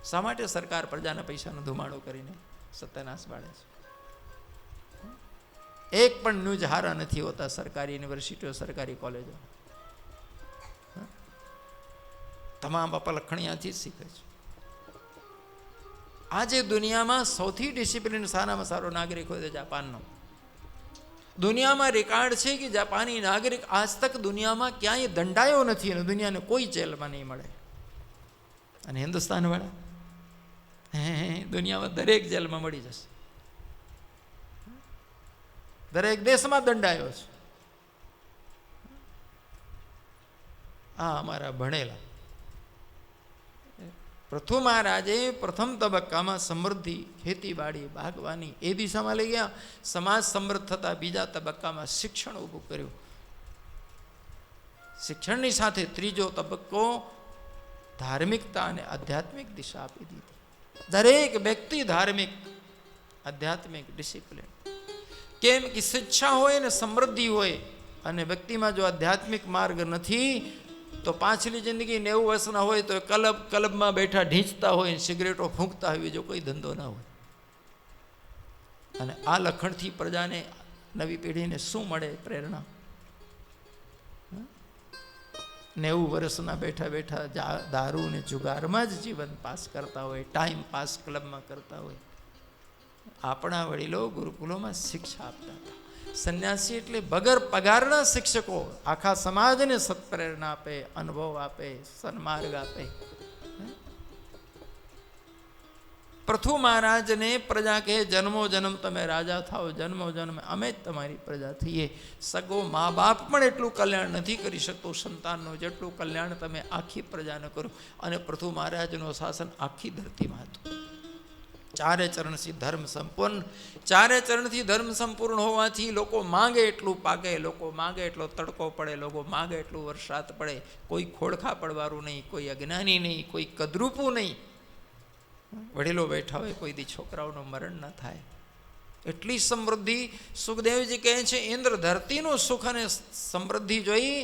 શા માટે સરકાર પ્રજાના પૈસાનો ધુમાડો કરીને સત્યાનાશ બાળે છે? એક પણ ન્યૂઝ હારા નથી હોતા સરકારી યુનિવર્સિટીઓ, સરકારી કોલેજો. તમામ અપલખણિયાથી જ શીખે છે. આજે દુનિયામાં સૌથી ડિસિપ્લિન સારામાં સારો નાગરિક હોય તો જાપાનનો. દુનિયામાં રેકોર્ડ છે કે જાપાની નાગરિક આજ તક દુનિયામાં ક્યાંય દંડાયો નથી, અને દુનિયાને કોઈ જેલમાં નહીં મળે. અને હિન્દુસ્તાન વાળા દુનિયામાં દરેક જેલમાં મળી જશે. દરેક દેશમાં દંડાયો છે. આ અમારા ભણેલા પૃથુ મહારાજે પ્રથમ તબક્કામાં સમૃદ્ધિ, ખેતીવાડી, બાગવાની એ દિશામાં લઈ ગયા. સમાજ સમૃદ્ધ થતા બીજા તબક્કામાં શિક્ષણ ઊભું કર્યું. શિક્ષણની સાથે ત્રીજો તબક્કો ધાર્મિકતા અને આધ્યાત્મિક દિશા આપી દીધી. દરેક વ્યક્તિ ધાર્મિક, આધ્યાત્મિક, ડિસિપ્લિન. કેમ કે શિક્ષા હોય ને સમૃદ્ધિ હોય, અને વ્યક્તિમાં જો આધ્યાત્મિક માર્ગ નથી તો પાછલી જિંદગી 90 વર્ષના હોય તો ક્લબમાં બેઠા ઢીંચતા હોય, સિગરેટો ફૂંકતા હોય, જો કોઈ ધંધો ના હોય. અને આ લખણથી પ્રજાને, નવી પેઢીને શું મળે પ્રેરણા? 90 વર્ષના બેઠા બેઠા દારૂ ને જુગારમાં જ જીવન પાસ કરતા હોય, ટાઈમ પાસ ક્લબમાં કરતા હોય. આપણા વડીલો ગુરુકુલોમાં શિક્ષા આપતા હતા. સંન્યાસી એટલે વગર પગારના શિક્ષકો, આખા સમાજને સત્પ્રેરણા આપે, અનુભવ આપે, સન્માર્ગ આપે. પૃથુ મહારાજને પ્રજા કહે, જન્મો જન્મ તમે રાજા થાઓ, જન્મો જન્મ અમે જ તમારી પ્રજા થઈએ. સગો મા બાપ પણ એટલું કલ્યાણ નથી કરી શકતો સંતાનનું જેટલું કલ્યાણ તમે આખી પ્રજાને કરો. અને પૃથુ મહારાજનું શાસન આખી ધરતીમાં હતું. ચારે ચરણથી ધર્મ સંપૂર્ણ. ચારે ચરણથી ધર્મ સંપૂર્ણ હોવાથી લોકો માંગે એટલું પાકે, લોકો માંગે એટલો તડકો પડે, લોકો માંગે એટલું વરસાદ પડે. કોઈ ખોળખા પડવાળું નહીં, કોઈ અજ્ઞાની નહીં, કોઈ કદરૂપું નહીં. વડીલો બેઠા હોય, કોઈ દી છોકરાઓનું મરણ ન થાય. એટલી સમૃદ્ધિ. સુખદેવજી કહે છે ઇન્દ્ર ધરતીનું સુખ અને સમૃદ્ધિ જોઈ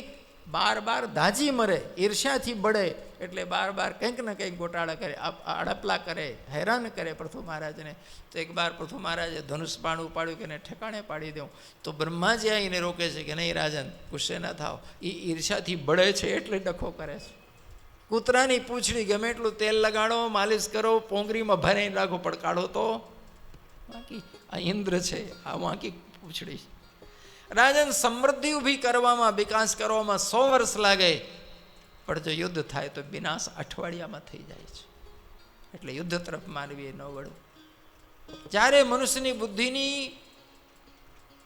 બાર બાર દાજી મરે, ઈર્ષ્યાથી બળે, એટલે બાર બાર કંઈક ને કંઈક ગોટાળા કરે, અડપલા કરે, હેરાન કરે પૃથુ મહારાજને. તો એક બાર પૃથુ મહારાજે ધનુષ બાણ ઉપાડ્યું કે એને ઠેકાણે પાડી દઉં. તો બ્રહ્માજી આવીને રોકે છે કે નહીં રાજન, ગુસ્સે ન થાવ, એ ઈર્ષ્યાથી બળે છે એટલે ડખો કરે છે. કૂતરાની પૂંછડી ગમે એટલું તેલ લગાડો, માલિશ કરો, પોંગરીમાં ભરાઈને રાખો, પણ કાઢો તો બાકી આ ઇન્દ્ર છે, આ વાંકી પૂંછડી. રાજન સમૃદ્ધિ ઊભી કરવામાં, વિકાસ કરવામાં 100 વર્ષ લાગે, પણ જો યુદ્ધ થાય તો વિનાશ અઠવાડિયામાં થઈ જાય છે. એટલે યુદ્ધ તરફ માનવીએ ન વળવું. જ્યારે મનુષ્યની બુદ્ધિની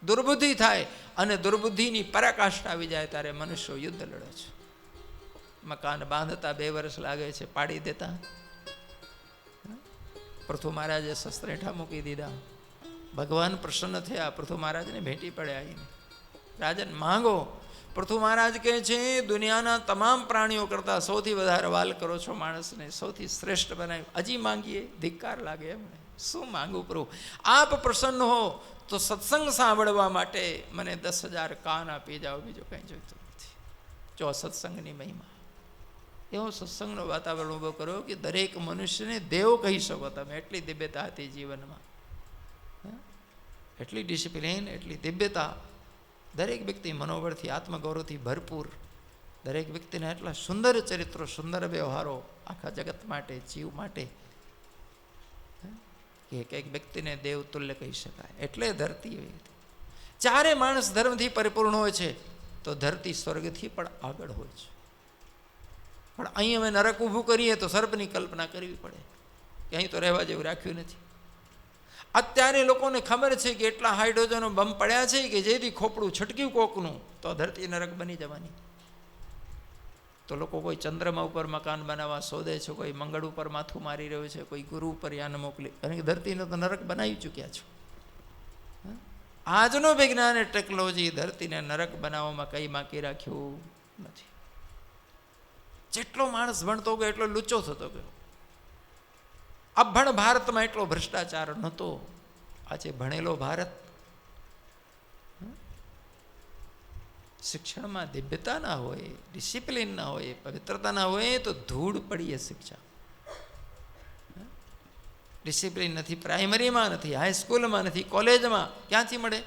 દુર્બુદ્ધિ થાય અને દુર્બુદ્ધિની પરાકાષ્ઠા આવી જાય ત્યારે મનુષ્યો યુદ્ધ લડે છે. મકાન બાંધતા 2 વર્ષ લાગે છે, પાડી દેતા. પૃથુ મહારાજે શસ્ત્રેઠા મૂકી દીધા. ભગવાન પ્રસન્ન થયા, પૃથુ મહારાજને ભેટી પડ્યા આવીને, રાજન માંગો. પૃથુ મહારાજ કહે છે દુનિયાના તમામ પ્રાણીઓ કરતાં સૌથી વધારે વાલ કરો છો માણસને, સૌથી શ્રેષ્ઠ બનાવ્યું, હજી માંગીએ? ધિક્કાર લાગે એમને. શું માંગું પ્રભુ? આપ પ્રસન્ન હો તો સત્સંગ સાંભળવા માટે મને 10,000 કાન આપી જાઓ, બીજું કંઈ જોઈતું નથી. જો સત્સંગની મહિમા, એવો સત્સંગનો વાતાવરણ ઊભો કરો કે દરેક મનુષ્યને દેવ કહી શકો તમે. એટલી દિવ્યતા હતી જીવનમાં, એટલી ડિસિપ્લિન, એટલી દિવ્યતા. દરેક વ્યક્તિ મનોબળથી, આત્મગૌરવથી ભરપૂર. દરેક વ્યક્તિના એટલા સુંદર ચરિત્રો, સુંદર વ્યવહારો આખા જગત માટે, જીવ માટે, કે એક એક વ્યક્તિને દેવ તુલ્ય કહી શકાય. એટલે ધરતી એવી હતી. ચારે માણસ ધર્મથી પરિપૂર્ણ હોય છે તો ધરતી સ્વર્ગથી પણ આગળ હોય છે. પણ અહીં અમે નરક ઊભું કરીએ તો સર્પની કલ્પના કરવી પડે કે અહીં તો રહેવા જેવું રાખ્યું નથી. અત્યારે લોકોને ખબર છે કે એટલા હાઇડ્રોજનો બમ પડ્યા છે કે જેથી ખોપડું છટક્યું કોકનું તો ધરતી નરક બની જવાની. તો લોકો કોઈ ચંદ્રમા ઉપર મકાન બનાવવા શોધે છે, કોઈ મંગળ ઉપર માથું મારી રહ્યું છે, કોઈ ગુરુ ઉપર યાન મોકલી, કારણ કે ધરતીને તો નરક બનાવી ચૂક્યા છો. આજનો વિજ્ઞાન અને ટેકનોલોજી ધરતીને નરક બનાવવામાં કંઈ બાકી રાખ્યું નથી. જેટલો માણસ ભણતો ગયો એટલો લુચ્ચો થતો ગયો. અભણ ભારતમાં એટલો ભ્રષ્ટાચાર નહોતો. આજે ભણેલો ભારત, શિક્ષણમાં દિવ્યતા ના હોય, ડિસિપ્લિન ના હોય, પવિત્રતા ના હોય તો ધૂળ પડીએ શિક્ષા. ડિસિપ્લિન નથી, પ્રાઇમરીમાં નથી, હાઈસ્કૂલમાં નથી, કોલેજમાં ક્યાંથી મળે?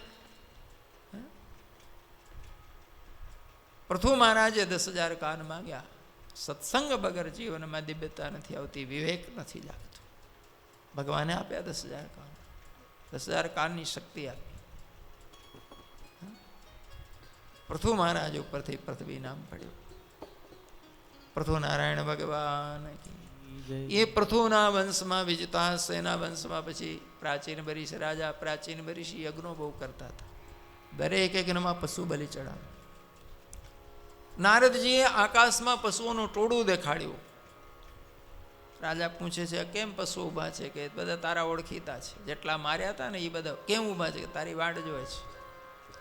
પૃથુ મહારાજે 10,000 કાન માંગ્યા. સત્સંગ વગર જીવનમાં દિવ્યતા નથી આવતી, વિવેક નથી જાગતો. ભગવાને આપ્યા 10,000 કાન, 10,000 કાનની શક્તિ આપી. પૃથુ મહારાજ ઉપરથી પૃથ્વી નામ પડ્યું. પૃથુ નારાયણ ભગવાન. એ પૃથુના વંશમાં વિજતા સેના વંશમાં પછી પ્રાચીન બરીશ રાજા, પ્રાચીન બરીશ યજ્ઞો બહુ કરતા હતા. દરેક યજ્ઞમાં પશુ બલિ ચડાવે. નારદજીએ આકાશમાં પશુઓનું ટોળું દેખાડ્યું. રાજા પૂછે છે કેમ પશુ ઊભા છે? કે બધા તારા ઓળખીતા છે, જેટલા માર્યા હતા ને એ બધા. કેમ ઊભા છે? કે તારી વાડ જોવે છે,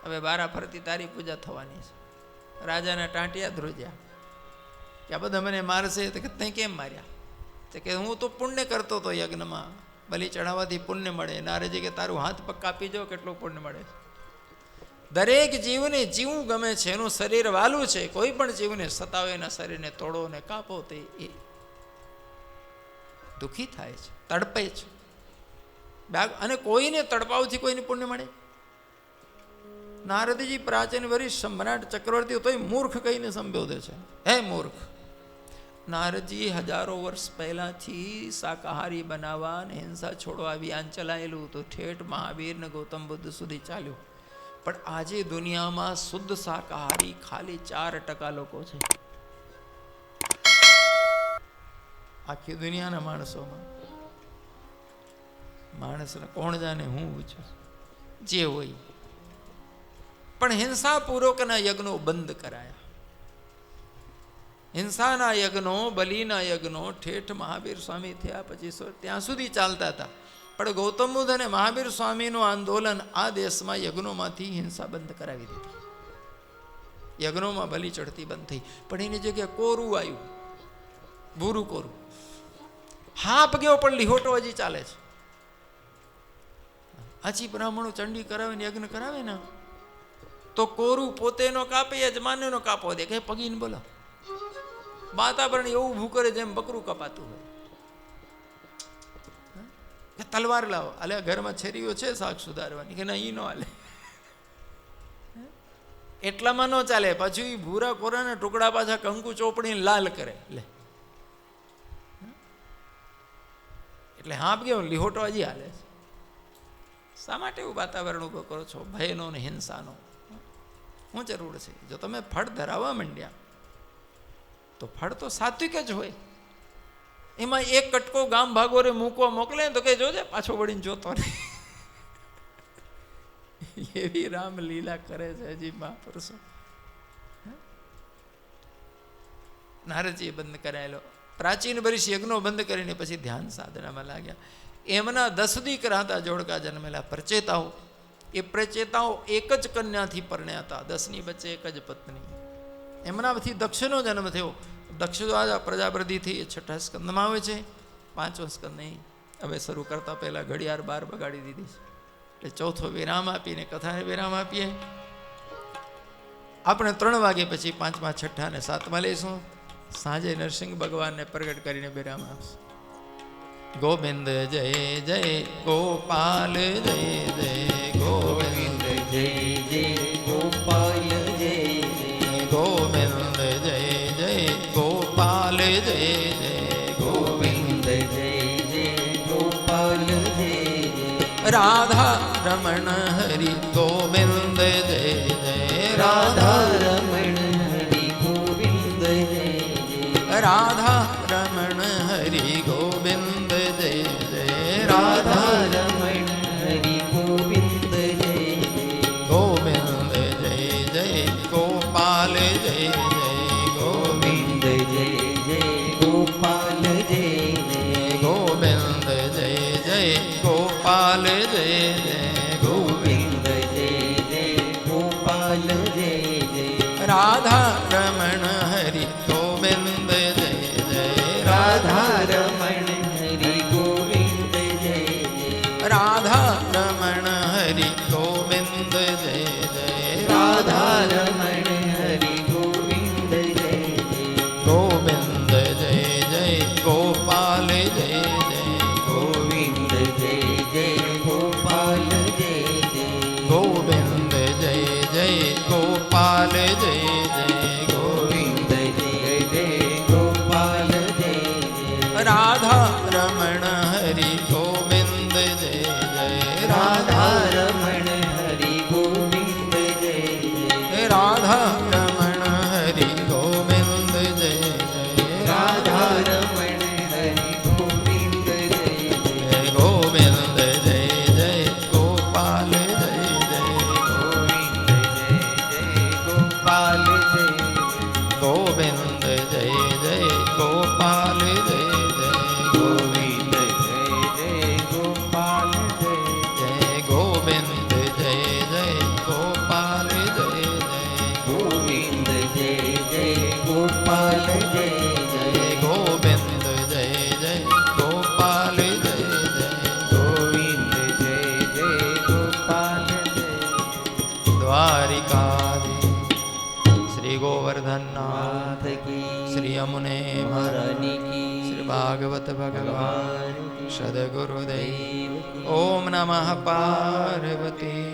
હવે વારા ફરતી તારી પૂજા થવાની છે. રાજાના ટાંટિયા ધ્રુજ્યા કે આ બધા મને મારશે. તો કે તે કેમ માર્યા? તો કે હું તો પુણ્ય કરતો હતો યજ્ઞમાં, બલિ ચઢાવવાથી પુણ્ય મળે. નારદજી કે તારું હાથ પગ કાપી જાઓ, કેટલું પુણ્ય મળે. દરેક જીવને જીવવું ગમે છે, એનું શરીર વાલું છે. કોઈ પણ જીવને સતાવે, એના શરીરને તોડો ને કાપો તે એ દુઃખી થાય છે, તડપે છે. અને કોઈને તડપાવથી કોઈને પુણ્ય મળે? નારદજી પ્રાચીન વરિષ્ઠ સમ્રાટ ચક્રવર્તી તોય મૂર્ખ કહીને સંબોધે છે, હે મૂર્ખ. નારદજી હજારો વર્ષ પહેલાથી શાકાહારી બનાવવા અને હિંસા છોડવા અભિયાન ચલાયેલું તો ઠેઠ મહાવીર ને ગૌતમ બુદ્ધ સુધી ચાલ્યું. પણ આજે દુનિયામાં શુદ્ધ શાકાહારી ખાલી 4% લોકો છે. આખી દુનિયાના માણસોમાં. માણસને કોણ જાણે, હું છું જે હોય. પણ હિંસાપૂર્વકના યજ્ઞો બંધ કરાયા. હિંસાના યજ્ઞો, બલિના યજ્ઞો ઠેઠ મહાવીર સ્વામી થયા પછી ત્યાં સુધી ચાલતા હતા. પણ ગૌતમ બુદ્ધ અને મહાવીર સ્વામીનું આંદોલન આ દેશમાં યજ્ઞોમાંથી હિંસા બંધ કરાવી દીધી. યજ્ઞોમાં બલિ ચડતી બંધ થઈ. પણ એની જગ્યાએ કોરું આવ્યું, ભૂરું કોરું. હાપ ગયો પણ લીહોટો હજી ચાલે છે. આચી બ્રાહ્મણો ચંડી કરાવે ને યજ્ઞ કરાવે ને તો કોરું પોતે નો કાપે યજમાનને નો કાપો દે કે પગીને બોલો વાતાવરણ એવું ઊભું કરે જેમ બકરું કપાતું હોય. કે તલવાર લાવો, અલે ઘરમાં છેરીઓ છે શાક સુધારવાની, કે ના ઈ નો હાલે. એટલામાં ન ચાલે, પછી ભૂરા કોરાના ટુકડા પાછા કંકુ ચોપડીને લાલ કરે. લે એટલે હાપ ગયો લીહોટો હજી હાલે છે. શા માટે એવું વાતાવરણ ઉભો કરો છો ભયનો ને હિંસાનો? શું જરૂર છે? જો તમે ફળ ધરાવવા માંડ્યા તો ફળ તો સાત્વિક જ હોય. એમાં એક કટકો ગામ ભાગોરે મૂકવા મોકલે તો કે જોજે પાછો વળીને જોતો નહીં. એવી રામ લીલા કરે છે હજી મહાપુરુષો. નારદજીએ બંધ કરાયેલો પ્રાચીન વર્ષ યજ્ઞો બંધ કરીને પછી ધ્યાન સાધનામાં લાગ્યા. એમના 10 દીકરા હતા જોડકા જન્મેલા પ્રચેતાઓ. એ પ્રચેતાઓ એક જ કન્યાથી પરણ્યા હતા, 10ની વચ્ચે એક જ પત્ની. એમનાથી દક્ષનો જન્મ થયો. દક્ષ દ્વારા પ્રજાપતિથી 6ઠા સ્કંદમાં આવે છે. 5મો સ્કંદ નહીં, હવે શરૂ કરતા પહેલા ઘડિયાળ 12 બગાડી દીધી છે. એટલે 4થો વિરામ આપીને કથાને વિરામ આપીએ. આપણે 3 વાગે પછી 5મા 6ઠા અને 7મા લઈશું. સાંજે નરસિંહ ભગવાનને પ્રગટ કરીને વિરામ આપશું. ગોવિંદ જય જય ગોપાલ જય જય ગોવિંદ જય જય ગોપાલ જય જય ગોવિંદ જય જય ગોપાલ જય જય ગોવિંદ જય જય ગોપાલ જય જય રાધા રમણ હરિ ગોવિંદ જય જય રાધા રમણ હરિ ગોવિંદ જય જય રાધા રમણ હરિ ગોવિંદ જય જય રાધા રમણ હરિ ગોવિંદ જય જય ગોવિંદ જય જય ગોપાલ જય જય ગોવિંદ જય જય ગોપાલ જય જય ગોવિંદ જય જય ગોપાલ જય જય ગોવિંદ જય જય ગોપાલ જય જય રાધા રમણ હરિ ગોવિંદ જય જય રાધા રમણ હરિ ગોવિંદ જય જય રાધા રમણ હરિ ગોવિંદ જય જય રાધા રમણ હરિ ગોવિંદ જય જય ગોવિંદ જય જય ગોપાલ જય જય ગોવિંદ જય જય ગોપાલ જય જય ગોવિંદ જય જય ગોપાલ જય જય ગોવિંદ જય જય ગોપાલ જય જય રાધા રમણ હરિ ગોવિંદ જય જય રાધા રમણ હરિ ગોવિંદ જય જય રાધા રમણ હરિ ગોવિંદ જય જય રાધા રમણ હરિ ગોવિંદ જય જય ગોવિંદ જય જય ગોપાલ જય જય ગોવિંદ જય જય ગોપાલ જય ગોવિંદ જય જય ગોપાલ જય જય ગોવિંદ જય જય ગોપાલ જય જય ગોવિંદ જય જય ગોપાલ જય જય ગોવિંદ જય જય ગોપાલ જય જય ગોવિંદ જય જય ગોપાલ જય જય ગોવિંદ જય જય ગોપાલ જય દ્વારિકાધી શ્રી ગોવર્ધનનાથ નાથ કી શ્રી યમુને મહારાની કી શ્રી ભાગવત ભગવાન ભગવાન કી સદગુરુદેવ દેવ કી ઓમ નમઃ પાર્વતી